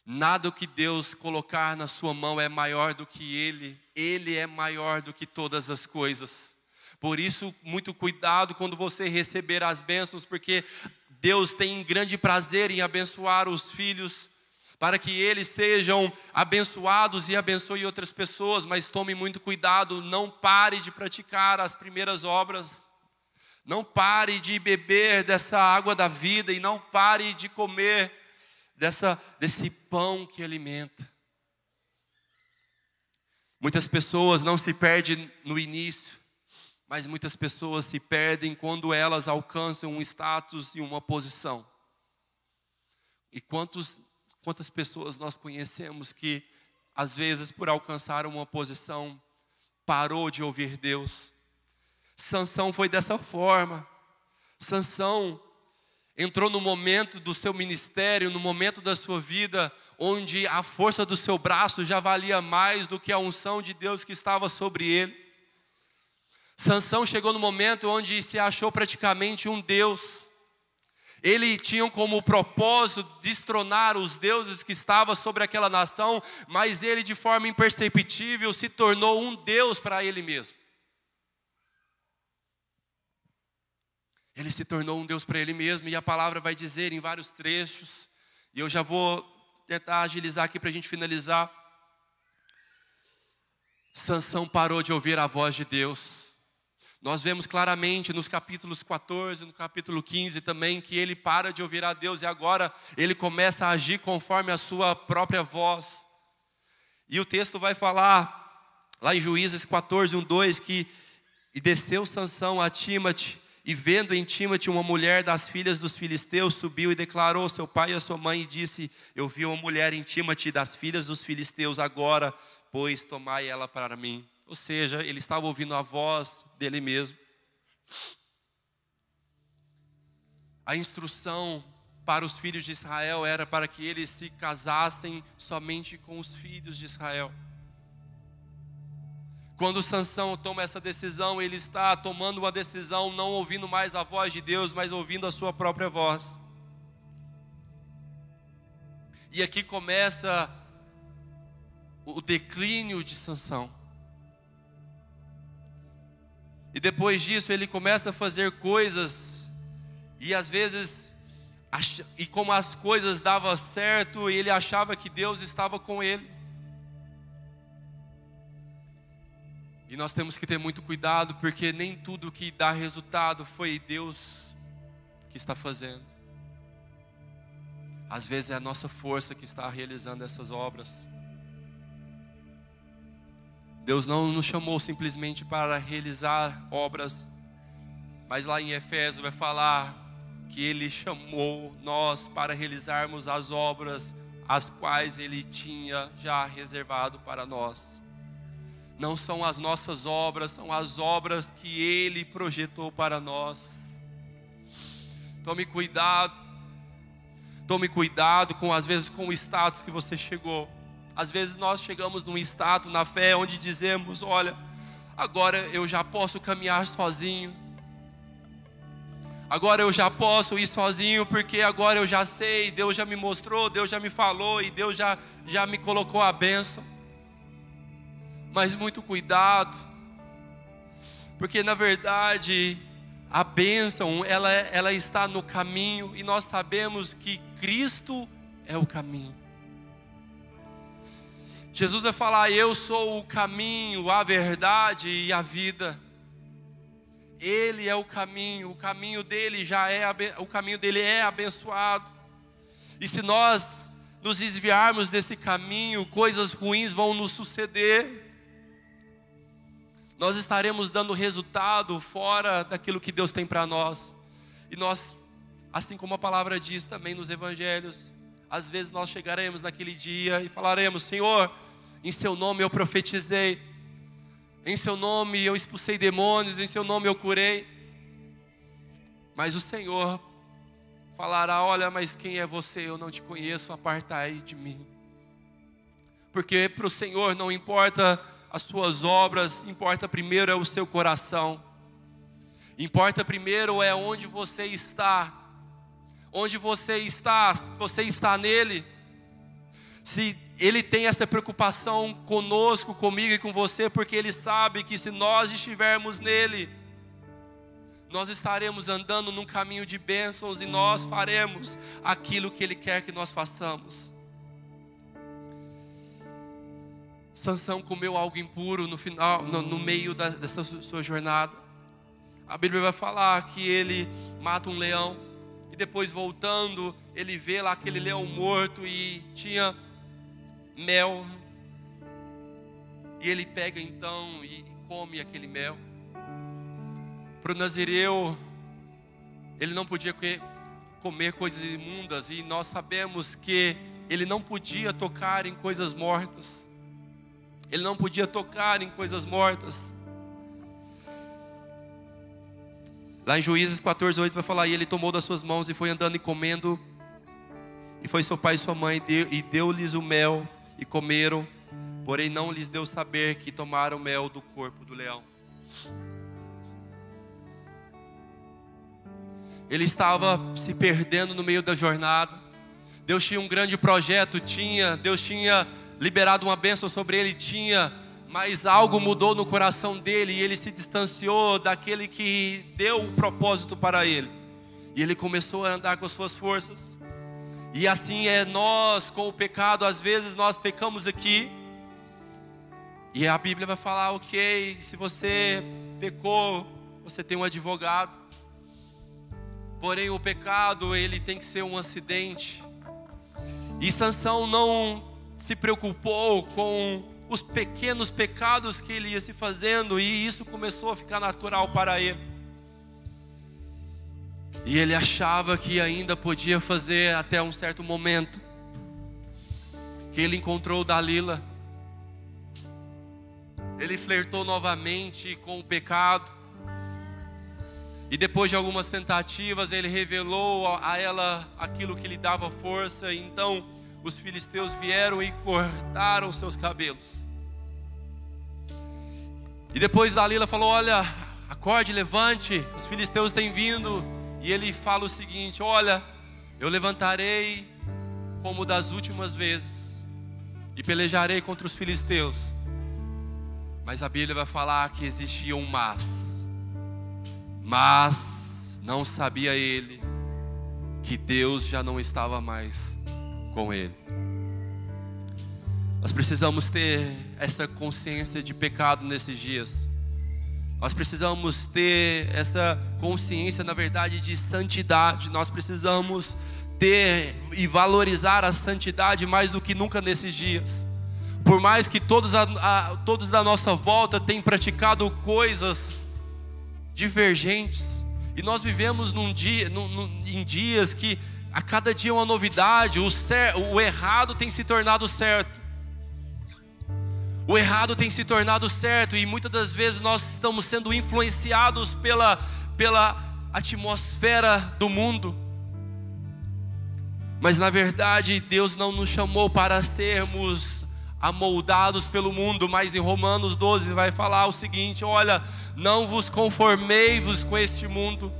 Nada que Deus colocar na sua mão é maior do que Ele. Ele é maior do que todas as coisas. Por isso, muito cuidado quando você receber as bênçãos, porque Deus tem grande prazer em abençoar os filhos, para que eles sejam abençoados e abençoem outras pessoas. Mas tome muito cuidado, não pare de praticar as primeiras obras. Não pare de beber dessa água da vida e não pare de comer desse pão que alimenta. Muitas pessoas não se perdem no início, mas muitas pessoas se perdem quando elas alcançam um status e uma posição. E quantas pessoas nós conhecemos que, às vezes, por alcançar uma posição, parou de ouvir Deus? Sansão foi dessa forma. Sansão entrou no momento do seu ministério, no momento da sua vida, onde a força do seu braço já valia mais do que a unção de Deus que estava sobre ele. Sansão chegou no momento onde se achou praticamente um deus. Ele tinha como propósito destronar os deuses que estavam sobre aquela nação, mas ele, de forma imperceptível, se tornou um deus para ele mesmo. Ele se tornou um deus para ele mesmo, e a palavra vai dizer em vários trechos, e eu já vou tentar agilizar aqui para a gente finalizar. Sansão parou de ouvir a voz de Deus. Nós vemos claramente nos capítulos 14, no capítulo 15 também, que ele para de ouvir a Deus e agora ele começa a agir conforme a sua própria voz. E o texto vai falar, lá em Juízes 14, 1, 2, que e desceu Sansão a Tímate, e vendo em Tímate uma mulher das filhas dos filisteus, subiu e declarou ao seu pai e à sua mãe e disse: eu vi uma mulher em Tímate das filhas dos filisteus, agora, pois, tomai ela para mim. Ou seja, ele estava ouvindo a voz dele mesmo. A instrução para os filhos de Israel era para que eles se casassem somente com os filhos de Israel. Quando Sansão toma essa decisão, ele está tomando uma decisão não ouvindo mais a voz de Deus, mas ouvindo a sua própria voz. E aqui começa o declínio de Sansão. E depois disso ele começa a fazer coisas, e às vezes, e como as coisas davam certo, ele achava que Deus estava com ele. E nós temos que ter muito cuidado, porque nem tudo que dá resultado foi Deus que está fazendo. Às vezes é a nossa força que está realizando essas obras. Deus não nos chamou simplesmente para realizar obras, mas lá em Efésios vai falar que Ele chamou nós para realizarmos as obras as quais Ele tinha já reservado para nós. não são as nossas obras, são as obras que Ele projetou para nós. Tome cuidado com, às vezes, com o status que você chegou. Às vezes nós chegamos num status na fé onde dizemos: olha, agora eu já posso caminhar sozinho. Agora eu já posso ir sozinho porque agora eu já sei, Deus já me mostrou, Deus já me falou e Deus já me colocou a bênção. Mas muito cuidado, porque na verdade a bênção ela está no caminho e nós sabemos que Cristo é o caminho. Jesus vai falar: eu sou o caminho, a verdade e a vida. Ele é o caminho dele o caminho dele é abençoado. E se nós nos desviarmos desse caminho, coisas ruins vão nos suceder. Nós estaremos dando resultado fora daquilo que Deus tem para nós. E nós, assim como a palavra diz também nos evangelhos, às vezes nós chegaremos naquele dia e falaremos: Senhor, em seu nome eu profetizei, em seu nome eu expulsei demônios, em seu nome eu curei. Mas o Senhor falará: olha, mas quem é você? Eu não te conheço, apartai de mim. Porque para o Senhor não importa as suas obras, importa primeiro é o seu coração. Importa primeiro é onde você está. Onde você está nele. Se Ele tem essa preocupação conosco, comigo e com você, porque Ele sabe que se nós estivermos nele, nós estaremos andando num caminho de bênçãos e nós faremos aquilo que Ele quer que nós façamos. Sansão comeu algo impuro no meio dessa sua jornada. A Bíblia vai falar que ele mata um leão e depois, voltando, ele vê lá aquele leão morto e tinha mel. E ele pega então e come aquele mel. Para o nazireu, ele não podia comer coisas imundas, e nós sabemos que ele não podia tocar em coisas mortas. Ele não podia tocar em coisas mortas. Lá em Juízes 14:8 vai falar: e ele tomou das suas mãos e foi andando e comendo. E foi seu pai e sua mãe e deu-lhes o mel e comeram. Porém não lhes deu saber que tomaram o mel do corpo do leão. Ele estava se perdendo no meio da jornada. Deus tinha um grande projeto, Deus tinha liberado uma bênção sobre ele, mas algo mudou no coração dele e ele se distanciou daquele que deu o propósito para ele. E ele começou a andar com as suas forças. E assim é nós com o pecado. Às vezes nós pecamos aqui e a Bíblia vai falar: ok, se você pecou, você tem um advogado. Porém o pecado, ele tem que ser um acidente. E Sansão não se preocupou com os pequenos pecados que ele ia se fazendo, e isso começou a ficar natural para ele. E ele achava que ainda podia fazer até um certo momento, que ele encontrou Dalila. Ele flertou novamente com o pecado, e depois de algumas tentativas, ele revelou a ela aquilo que lhe dava força. E então os filisteus vieram e cortaram seus cabelos. E depois Dalila falou: olha, acorde, levante, os filisteus têm vindo. E ele fala o seguinte: olha, eu levantarei como das últimas vezes e pelejarei contra os filisteus. Mas a Bíblia vai falar que existia um mas não sabia ele que Deus já não estava mais com ele. Nós precisamos ter essa consciência de pecado nesses dias. Nós precisamos ter essa consciência, na verdade, de santidade. Nós precisamos ter e valorizar a santidade mais do que nunca nesses dias. Por mais que todos da nossa volta tenham praticado coisas divergentes, e nós vivemos em dias que a cada dia é uma novidade. O errado tem se tornado certo. O errado tem se tornado certo e muitas das vezes nós estamos sendo influenciados pela atmosfera do mundo. Mas na verdade Deus não nos chamou para sermos amoldados pelo mundo, mas em Romanos 12 vai falar o seguinte: olha, não vos conformei-vos com este mundo,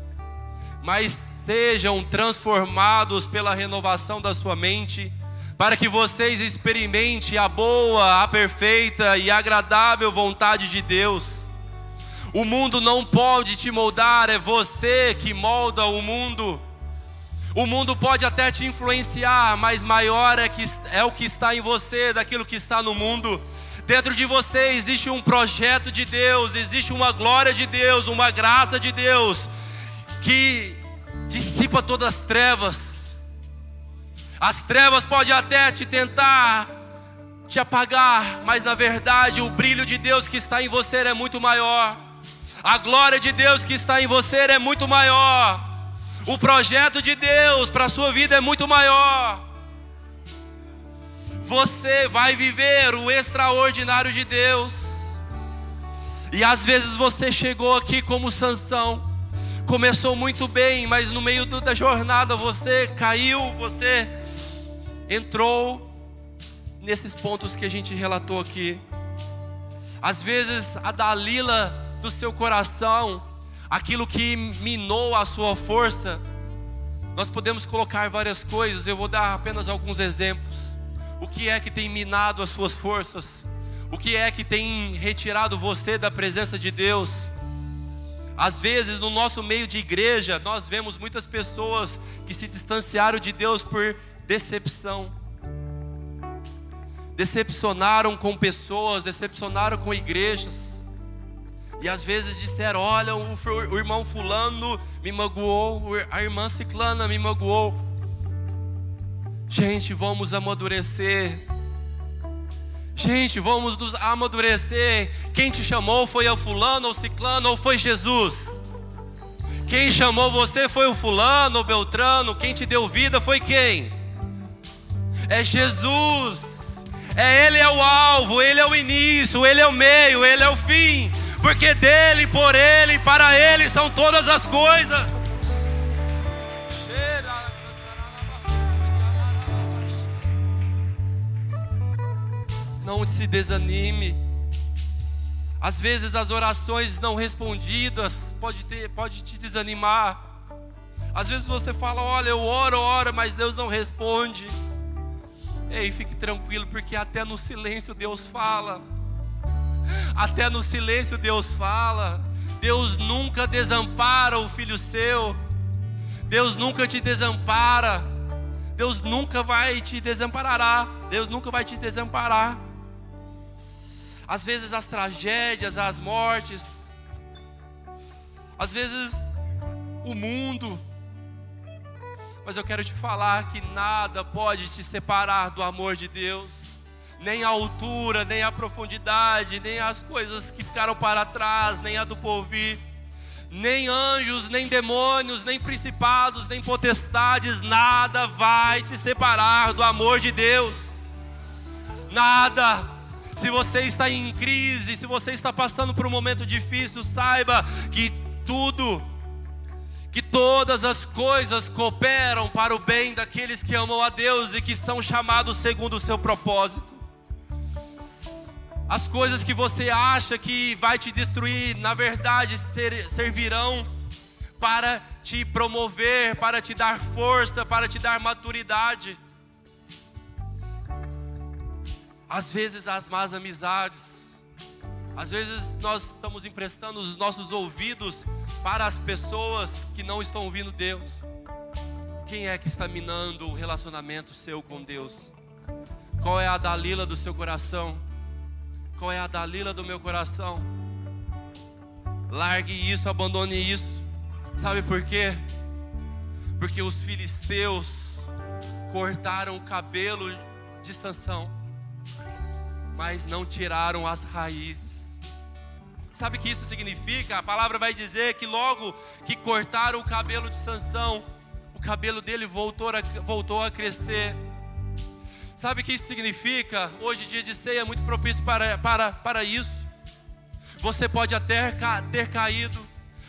mas sejam transformados pela renovação da sua mente, para que vocês experimentem a boa, a perfeita e agradável vontade de Deus. O mundo não pode te moldar, é você que molda o mundo. O mundo pode até te influenciar, mas maior é o que está em você, daquilo que está no mundo. Dentro de você existe um projeto de Deus, existe uma glória de Deus, uma graça de Deus, que dissipa todas as trevas. As trevas podem até te tentar te apagar, mas na verdade o brilho de Deus que está em você é muito maior. A glória de Deus que está em você é muito maior. O projeto de Deus para a sua vida é muito maior. Você vai viver o extraordinário de Deus. E às vezes você chegou aqui como Sansão, começou muito bem, mas no meio da jornada você caiu, você entrou nesses pontos que a gente relatou aqui. Às vezes a Dalila do seu coração, aquilo que minou a sua força, nós podemos colocar várias coisas, eu vou dar apenas alguns exemplos. O que é que tem minado as suas forças? O que é que tem retirado você da presença de Deus? Às vezes no nosso meio de igreja, nós vemos muitas pessoas que se distanciaram de Deus por decepção. Decepcionaram com pessoas, decepcionaram com igrejas. E às vezes disseram: olha, o irmão fulano me magoou, a irmã ciclana me magoou. Gente, vamos amadurecer. Gente, vamos nos amadurecer. Quem te chamou foi a fulano ou ciclano ou foi Jesus? Quem chamou você foi o fulano ou Beltrano. Quem te deu vida foi quem? É Jesus. Ele é o alvo, Ele é o início, Ele é o meio, Ele é o fim. Porque dele, por Ele e para Ele são todas as coisas. Não se desanime. Às vezes as orações não respondidas pode te desanimar. Às vezes você fala: olha, eu oro, mas Deus não responde. Ei, fique tranquilo, porque até no silêncio Deus fala. Até no silêncio Deus fala. Deus nunca desampara o filho seu. Deus nunca te desampara. Deus nunca vai te desamparar. Deus nunca vai te desamparar. Às vezes as tragédias, as mortes, às vezes o mundo. Mas eu quero te falar que nada pode te separar do amor de Deus. Nem a altura, nem a profundidade, nem as coisas que ficaram para trás, nem a do porvir. Nem anjos, nem demônios, nem principados, nem potestades. Nada vai te separar do amor de Deus. Nada. Se você está em crise, se você está passando por um momento difícil, saiba que todas as coisas cooperam para o bem daqueles que amam a Deus e que são chamados segundo o seu propósito. As coisas que você acha que vai te destruir, na verdade servirão para te promover, para te dar força, para te dar maturidade. Às vezes as más amizades, às vezes nós estamos emprestando os nossos ouvidos para as pessoas que não estão ouvindo Deus. Quem é que está minando o relacionamento seu com Deus? Qual é a Dalila do seu coração? Qual é a Dalila do meu coração? Largue isso, abandone isso. Sabe por quê? Porque os filisteus cortaram o cabelo de Sansão, mas não tiraram as raízes. Sabe o que isso significa? A palavra vai dizer que logo que cortaram o cabelo de Sansão, o cabelo dele voltou a crescer. Sabe o que isso significa? Hoje, dia de ceia, é muito propício para isso. Você pode até ter caído,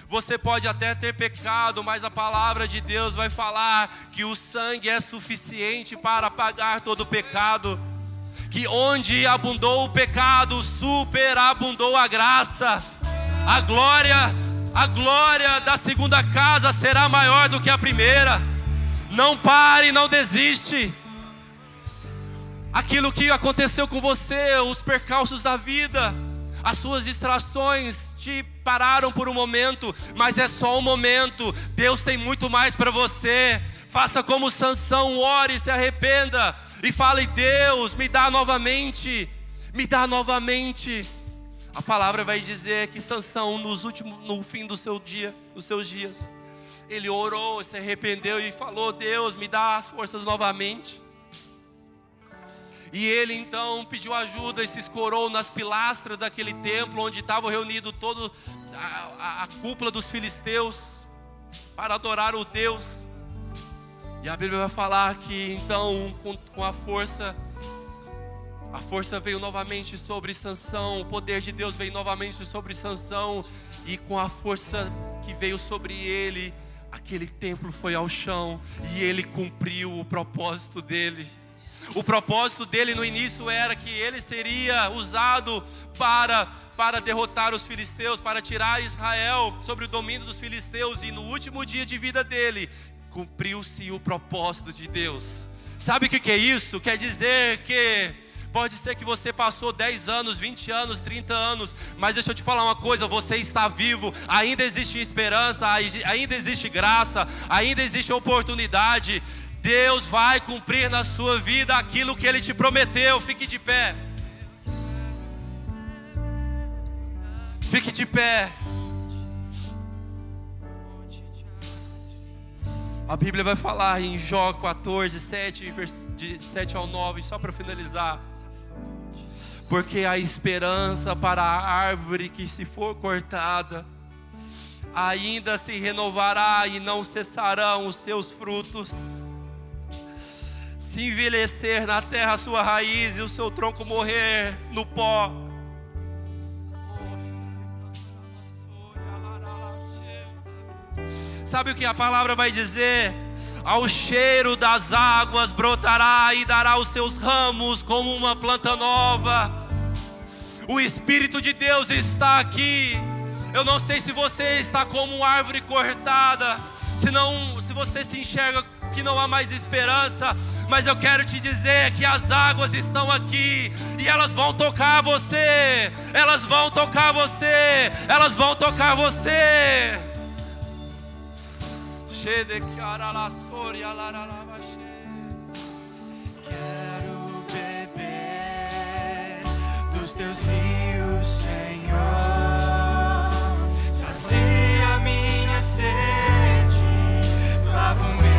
você pode até ter pecado, mas a palavra de Deus vai falar que o sangue é suficiente para apagar todo o pecado. Que onde abundou o pecado, superabundou a graça. A glória da segunda casa será maior do que a primeira. Não pare, não desiste. Aquilo que aconteceu com você, os percalços da vida, as suas distrações te pararam por um momento, mas é só um momento. Deus tem muito mais para você. Faça como Sansão, ore, se arrependa e fale: Deus, me dá novamente, me dá novamente. A palavra vai dizer que Sansão, no fim dos seus dias, ele orou, se arrependeu e falou: Deus, me dá as forças novamente. E ele então pediu ajuda e se escorou nas pilastras daquele templo onde estava reunido toda a cúpula dos filisteus para adorar o Deus. E a Bíblia vai falar que então com a força veio novamente sobre Sansão, o poder de Deus veio novamente sobre Sansão, e com a força que veio sobre ele, aquele templo foi ao chão e ele cumpriu o propósito dele. O propósito dele no início era que ele seria usado para derrotar os filisteus, para tirar Israel sobre o domínio dos filisteus, e no último dia de vida dele, cumpriu-se o propósito de Deus. Sabe o que é isso? Quer dizer que pode ser que você passou 10 anos, 20 anos, 30 anos, mas deixa eu te falar uma coisa: você está vivo, ainda existe esperança, ainda existe graça, ainda existe oportunidade. Deus vai cumprir na sua vida aquilo que Ele te prometeu. Fique de pé. Fique de pé. A Bíblia vai falar em Jó 14, 7, de 7 ao 9, só para finalizar. Porque a esperança para a árvore que se for cortada, ainda se renovará e não cessarão os seus frutos. Se envelhecer na terra a sua raiz e o seu tronco morrer no pó, sabe o que a palavra vai dizer? Ao cheiro das águas brotará e dará os seus ramos como uma planta nova. O Espírito de Deus está aqui. Eu não sei se você está como uma árvore cortada, se você se enxerga que não há mais esperança, mas eu quero te dizer que as águas estão aqui e elas vão tocar você. Elas vão tocar você. Elas vão tocar você. Quero beber dos teus rios, Senhor. Sacia minha sede, lava o meu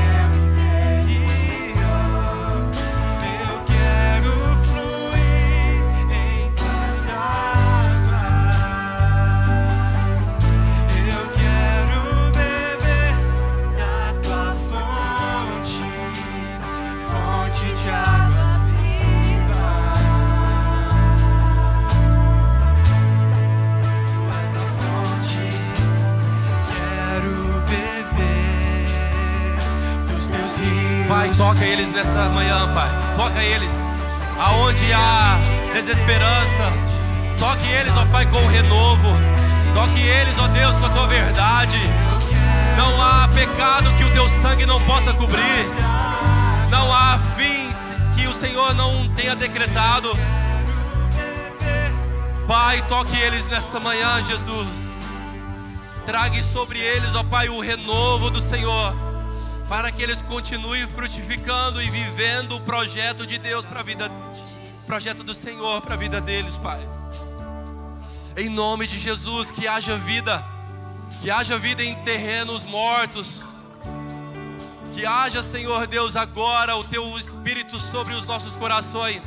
interior. Eu quero fluir em tuas águas. Eu quero beber da tua fonte, fonte de águas vivas. Mas a fonte, quero beber dos teus rios. Pai, toca eles nessa manhã, Pai. Toca eles aonde há desesperança. Toque eles, ó Pai, com o renovo. Toque eles, ó Deus, com a tua verdade. Não há pecado que o teu sangue não possa cobrir. Não há fim que o Senhor não tenha decretado. Pai, toque eles nessa manhã, Jesus. Trague sobre eles, ó Pai, o renovo do Senhor, para que eles continuem frutificando e vivendo o projeto de Deus para a vida, projeto do Senhor para a vida deles, Pai. Em nome de Jesus, que haja vida em terrenos mortos. Que haja, Senhor Deus, agora o teu Espírito sobre os nossos corações.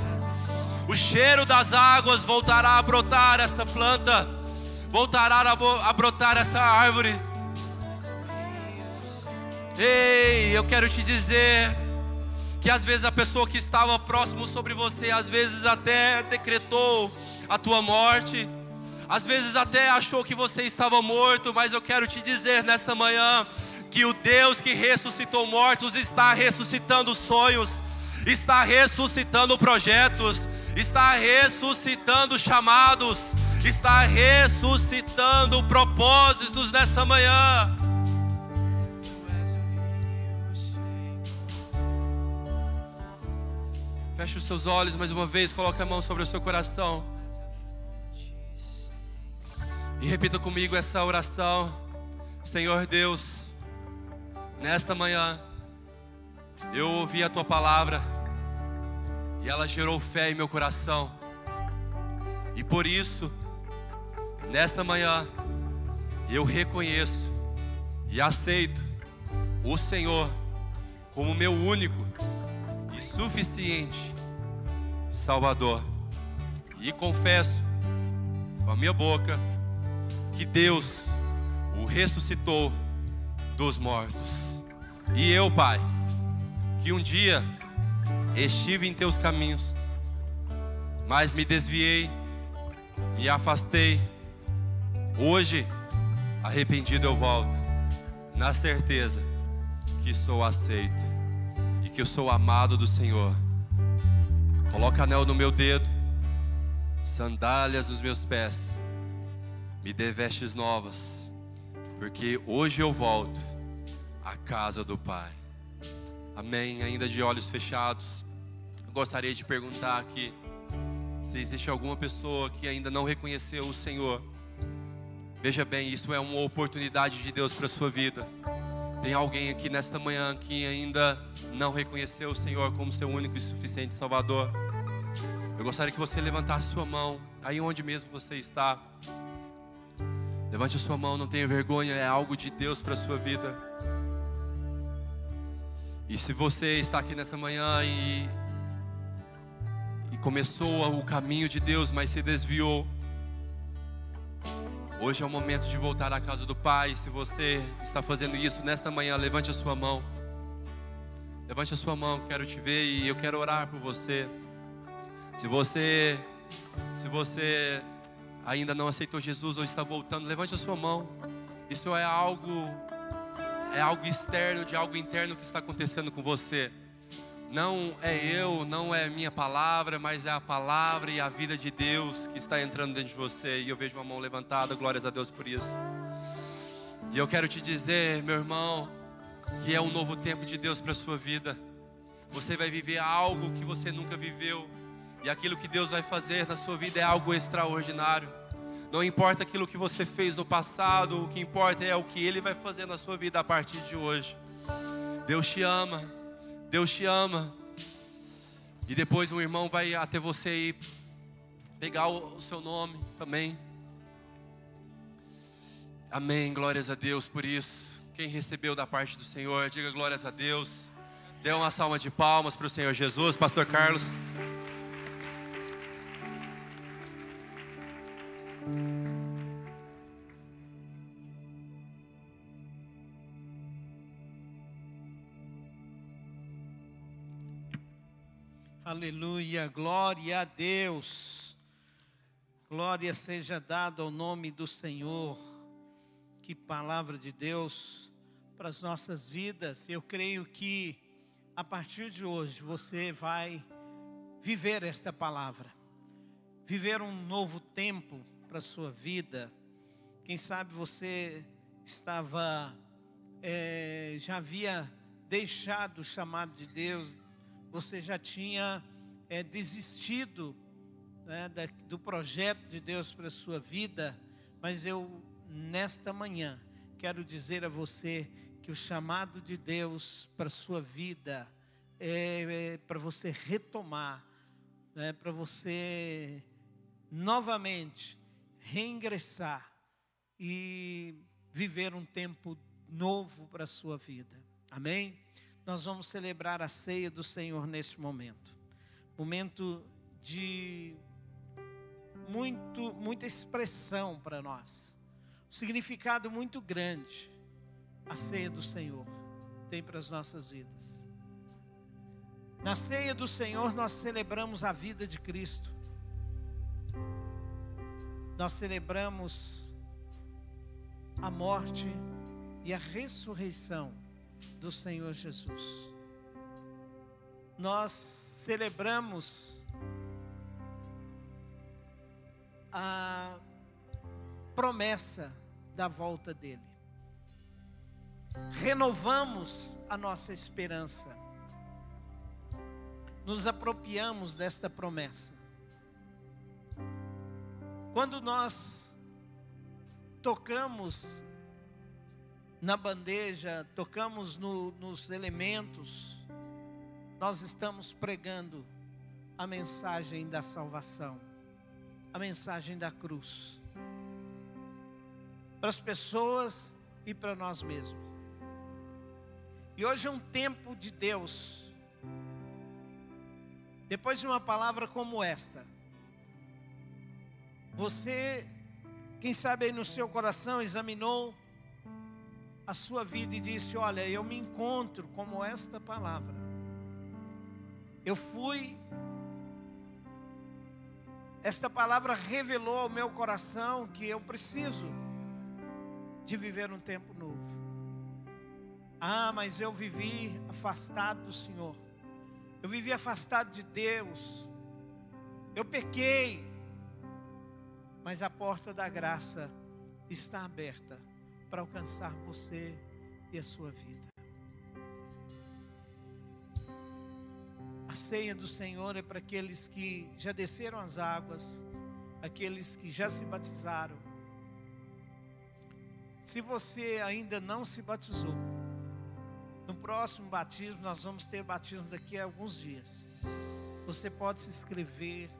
O cheiro das águas voltará a brotar essa planta, voltará a brotar essa árvore. Ei, eu quero te dizer que às vezes a pessoa que estava próximo sobre você, às vezes até decretou a tua morte, às vezes até achou que você estava morto, mas eu quero te dizer nessa manhã, que o Deus que ressuscitou mortos está ressuscitando sonhos, está ressuscitando projetos, está ressuscitando chamados, está ressuscitando propósitos nessa manhã. Feche os seus olhos mais uma vez, coloque a mão sobre o seu coração e repita comigo essa oração. Senhor Deus, nesta manhã eu ouvi a tua palavra e ela gerou fé em meu coração, e por isso nesta manhã eu reconheço e aceito o Senhor como meu único e suficiente Salvador, e confesso com a minha boca que Deus o ressuscitou dos mortos. E eu, Pai, que um dia estive em teus caminhos, mas me desviei, me afastei, hoje arrependido eu volto, na certeza que sou aceito e que eu sou amado do Senhor. Coloca anel no meu dedo, sandálias nos meus pés, me dê vestes novas, porque hoje eu volto à casa do Pai. Amém. Ainda de olhos fechados, eu gostaria de perguntar aqui se existe alguma pessoa que ainda não reconheceu o Senhor. Veja bem, isso é uma oportunidade de Deus para a sua vida. Tem alguém aqui nesta manhã que ainda não reconheceu o Senhor como seu único e suficiente Salvador? Eu gostaria que você levantasse sua mão, aí onde mesmo você está. Levante a sua mão, não tenha vergonha, é algo de Deus para a sua vida. E se você está aqui nessa manhã e começou o caminho de Deus, mas se desviou, hoje é o momento de voltar à casa do Pai. Se você está fazendo isso nesta manhã, levante a sua mão. Levante a sua mão, quero te ver e eu quero orar por você. Se você ainda não aceitou Jesus ou está voltando, levante a sua mão. Isso é algo externo de algo interno que está acontecendo com você. Não é eu, não é minha palavra, mas é a palavra e a vida de Deus que está entrando dentro de você. E eu vejo uma mão levantada, glórias a Deus por isso. E eu quero te dizer, meu irmão, que é um novo tempo de Deus para a sua vida. Você vai viver algo que você nunca viveu. E aquilo que Deus vai fazer na sua vida é algo extraordinário. Não importa aquilo que você fez no passado, o que importa é o que Ele vai fazer na sua vida a partir de hoje. Deus te ama, Deus te ama. E depois um irmão vai até você e pegar o seu nome também. Amém, glórias a Deus por isso. Quem recebeu da parte do Senhor, diga glórias a Deus. Dê uma salva de palmas para o Senhor Jesus. Pastor Carlos. Aleluia, glória a Deus. Glória seja dada ao nome do Senhor. Que palavra de Deus para as nossas vidas. Eu creio que a partir de hoje você vai viver esta palavra. Viver um novo tempo para a sua vida. Quem sabe você estava, já havia deixado o chamado de Deus. Você já tinha desistido, né, do projeto de Deus para a sua vida. Mas eu, nesta manhã, quero dizer a você que o chamado de Deus para a sua vida é para você retomar, né, para você novamente reingressar e viver um tempo novo para a sua vida. Amém? Nós vamos celebrar a ceia do Senhor neste momento. Momento de muita expressão para nós. Um significado muito grande. A ceia do Senhor tem para as nossas vidas. Na ceia do Senhor nós celebramos a vida de Cristo. Nós celebramos a morte e a ressurreição do Senhor Jesus. Nós celebramos a promessa da volta dele. Renovamos a nossa esperança. Nos apropriamos desta promessa. Quando nós tocamos na bandeja, tocamos nos elementos, nós estamos pregando a mensagem da salvação, a mensagem da cruz, para as pessoas e para nós mesmos. E hoje é um tempo de Deus. Depois de uma palavra como esta, você, quem sabe aí no seu coração, examinou a sua vida e disse: olha, eu me encontro como esta palavra. Esta palavra revelou ao meu coração que eu preciso de viver um tempo novo. Ah, mas eu vivi afastado do Senhor. Eu vivi afastado de Deus. Eu pequei. Mas a porta da graça está aberta para alcançar você e a sua vida. A ceia do Senhor é para aqueles que já desceram as águas, aqueles que já se batizaram. Se você ainda não se batizou, no próximo batismo, nós vamos ter batismo daqui a alguns dias. Você pode se inscrever,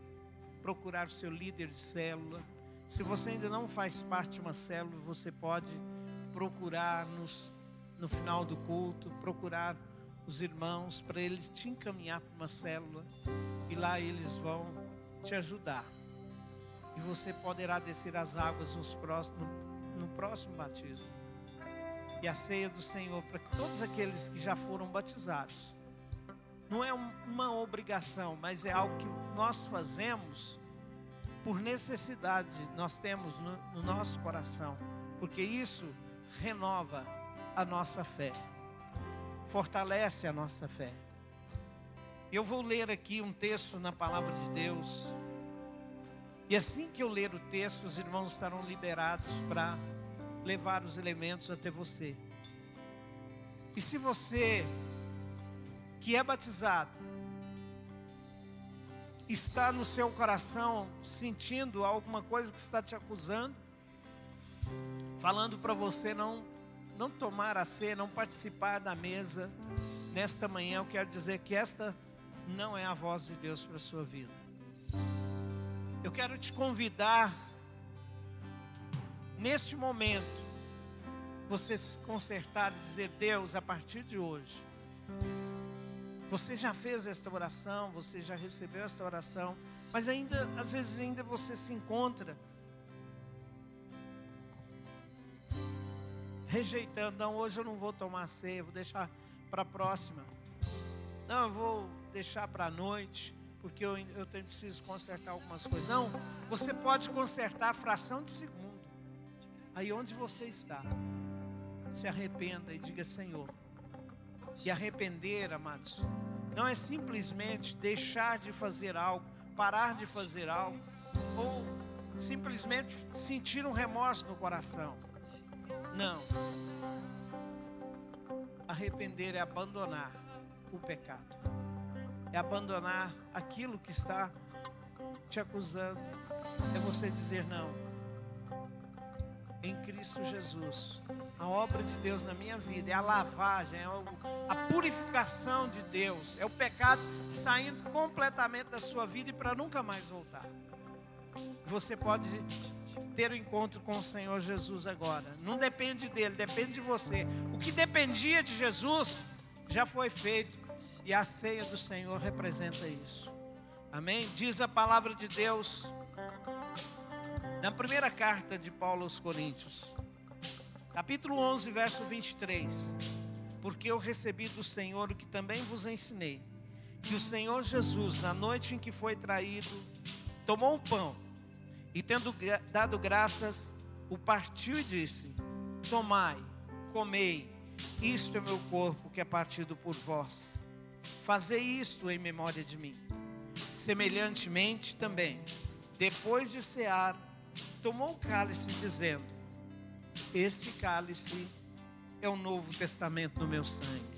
procurar o seu líder de célula. Se você ainda não faz parte de uma célula, você pode procurar no final do culto, procurar os irmãos para eles te encaminhar para uma célula. E lá eles vão te ajudar. E você poderá descer as águas no próximo batismo. E a ceia do Senhor para todos aqueles que já foram batizados. Não é uma obrigação, mas é algo que nós fazemos por necessidade, nós temos no nosso coração, porque isso renova a nossa fé, fortalece a nossa fé. Eu vou ler aqui um texto na palavra de Deus, e assim que eu ler o texto, os irmãos estarão liberados para levar os elementos até você. E se você que é batizado está no seu coração sentindo alguma coisa que está te acusando, falando para você não tomar a ceia, não participar da mesa nesta manhã, eu quero dizer que esta não é a voz de Deus para a sua vida. Eu quero te convidar neste momento, você se consertar e dizer: Deus, a partir de hoje, você já fez esta oração, você já recebeu esta oração, mas ainda, às vezes ainda você se encontra rejeitando. Não, hoje eu não vou tomar ceia, vou deixar para a próxima. Não, eu vou deixar para a noite, porque eu preciso consertar algumas coisas. Não, você pode consertar a fração de segundo. Aí onde você está, se arrependa e diga: Senhor. E arrepender, amados, não é simplesmente deixar de fazer algo, parar de fazer algo, ou simplesmente sentir um remorso no coração. Não. Arrepender é abandonar o pecado, é abandonar aquilo que está te acusando, é você dizer: não. Em Cristo Jesus, a obra de Deus na minha vida é a lavagem, é a purificação de Deus, é o pecado saindo completamente da sua vida e para nunca mais voltar. Você pode ter o encontro com o Senhor Jesus agora. Não depende dele, depende de você. O que dependia de Jesus já foi feito, e a ceia do Senhor representa isso. Amém? Diz a palavra de Deus na primeira carta de Paulo aos Coríntios, capítulo 11, verso 23. Porque eu recebi do Senhor o que também vos ensinei, que o Senhor Jesus, na noite em que foi traído, tomou o pão e, tendo dado graças, o partiu e disse: tomai, comei, isto é meu corpo que é partido por vós. Fazei isto em memória de mim. Semelhantemente também, depois de cear, tomou o cálice, dizendo: este cálice é o novo testamento no meu sangue.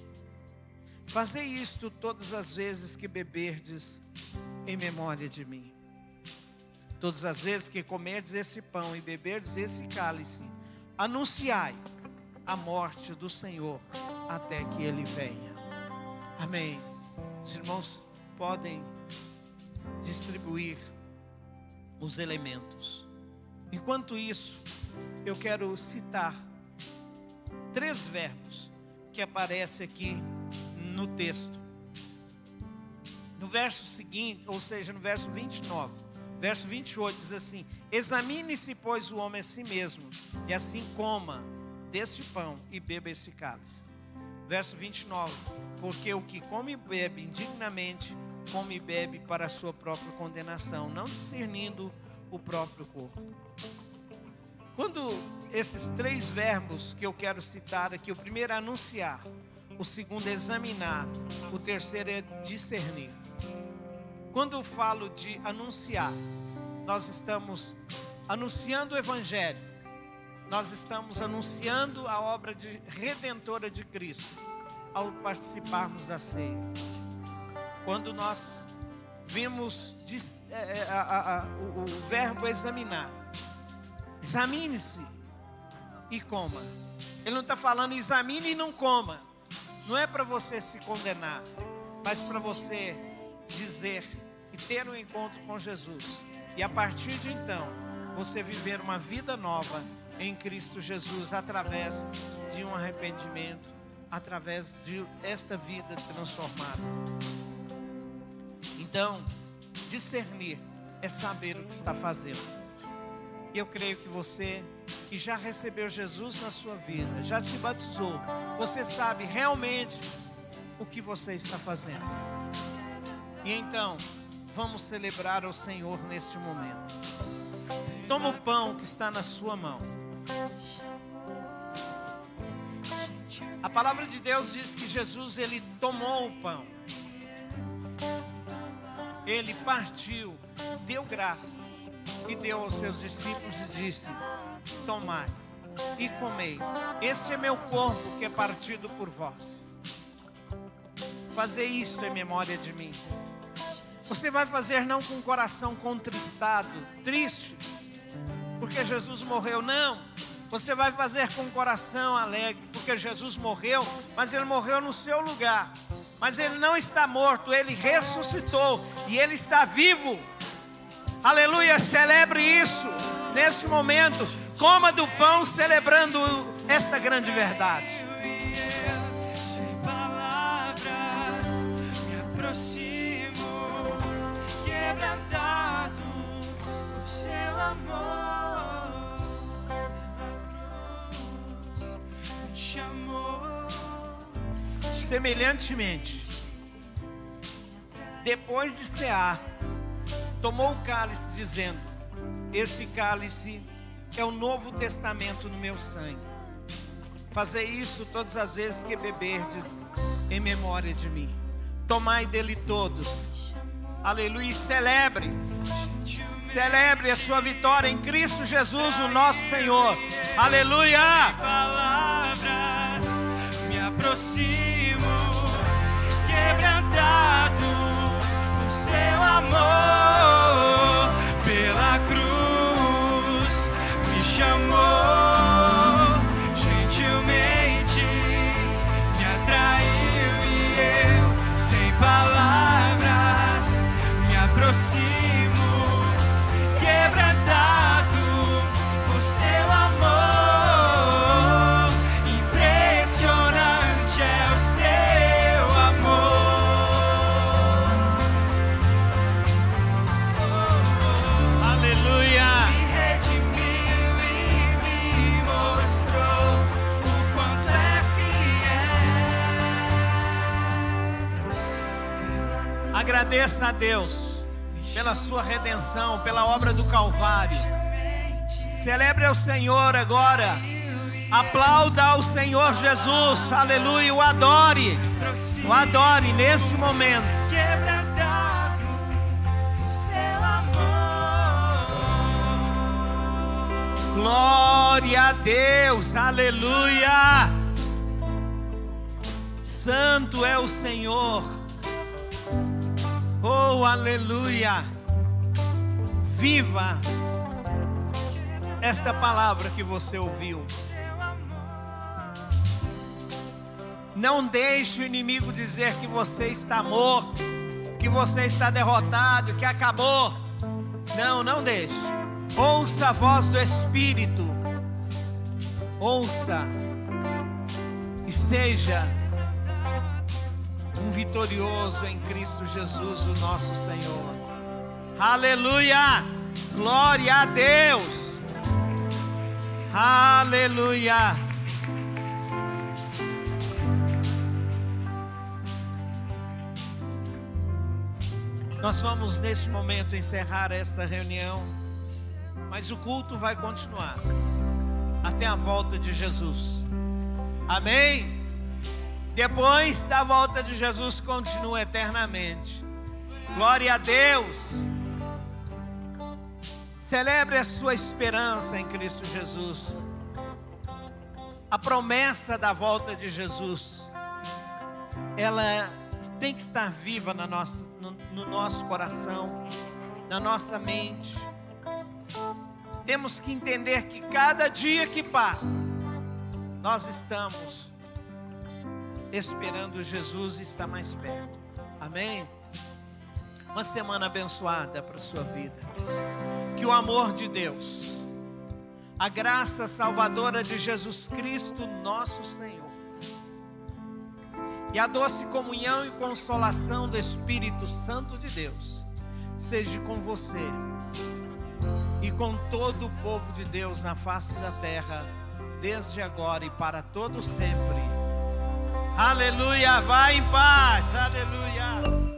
Fazei isto todas as vezes que beberdes em memória de mim. Todas as vezes que comerdes esse pão e beberdes esse cálice, anunciai a morte do Senhor até que Ele venha. Amém. Os irmãos podem distribuir os elementos. Enquanto isso, eu quero citar 3 verbos que aparecem aqui no texto. No verso seguinte, ou seja, no verso 29, verso 28 diz assim: examine-se, pois, o homem a si mesmo, e assim coma deste pão e beba esse cálice. Verso 29, porque o que come e bebe indignamente, come e bebe para a sua própria condenação, não discernindo o próprio corpo. Quando esses 3 verbos que eu quero citar aqui, o primeiro é anunciar, o segundo é examinar, o terceiro é discernir. Quando eu falo de anunciar, nós estamos anunciando o Evangelho, nós estamos anunciando a obra redentora de Cristo ao participarmos da ceia. Quando nós vimos o verbo examinar, examine-se e coma. Ele não está falando examine e não coma. Não é para você se condenar, mas para você dizer e ter um encontro com Jesus. E a partir de então, você viver uma vida nova em Cristo Jesus, através de um arrependimento, através de esta vida transformada. Então, discernir é saber o que está fazendo. E eu creio que você que já recebeu Jesus na sua vida, já se batizou, você sabe realmente o que você está fazendo. E então, vamos celebrar ao Senhor neste momento. Toma o pão que está na sua mão. A palavra de Deus diz que Jesus, ele tomou o pão. Ele partiu, deu graça e deu aos seus discípulos e disse: tomai e comei, este é meu corpo que é partido por vós. Fazei isto em memória de mim. Você vai fazer não com o coração contristado, triste, porque Jesus morreu, não. Você vai fazer com o coração alegre, porque Jesus morreu, mas Ele morreu no seu lugar. Mas Ele não está morto, Ele ressuscitou e Ele está vivo. Aleluia, celebre isso neste momento. Coma do pão celebrando esta grande verdade. Sem palavras me aproximo, quebrantado o seu amor. A cruz me chamou. Semelhantemente, depois de cear, tomou o cálice, dizendo: este cálice é o novo testamento no meu sangue. Fazei isso todas as vezes que beberdes em memória de mim. Tomai dele todos. Aleluia. E celebre. Celebre a sua vitória em Cristo Jesus, o nosso Senhor. Aleluia. Palavras me aproximo, quebrantado o seu amor. Pela cruz me chamou, gentilmente me atraiu e eu, sem palavras, me aproximo, quebrantado por seu amor. Impressionante é o seu amor. Agradeça a Deus pela sua redenção, pela obra do Calvário. Celebre ao Senhor agora. Aplauda ao Senhor Jesus. Aleluia. O adore. O adore neste momento. Quebrantado o seu amor. Glória a Deus. Aleluia. Santo é o Senhor. Oh, aleluia. Viva esta palavra que você ouviu. Não deixe o inimigo dizer que você está morto, que você está derrotado, que acabou. Não, não deixe. Ouça a voz do Espírito. Ouça e seja um vitorioso em Cristo Jesus, o nosso Senhor. Aleluia! Glória a Deus! Aleluia! Nós vamos neste momento encerrar esta reunião, mas o culto vai continuar até a volta de Jesus. Amém? Depois da volta de Jesus continua eternamente. Glória a Deus. Celebre a sua esperança em Cristo Jesus. A promessa da volta de Jesus, ela tem que estar viva no nosso coração, na nossa mente. Temos que entender que cada dia que passa, nós estamos esperando Jesus estar mais perto. Amém? Uma semana abençoada para a sua vida. Que o amor de Deus, a graça salvadora de Jesus Cristo, nosso Senhor, e a doce comunhão e consolação do Espírito Santo de Deus seja com você e com todo o povo de Deus na face da terra, desde agora e para todo sempre. Aleluia, vai em paz, aleluia.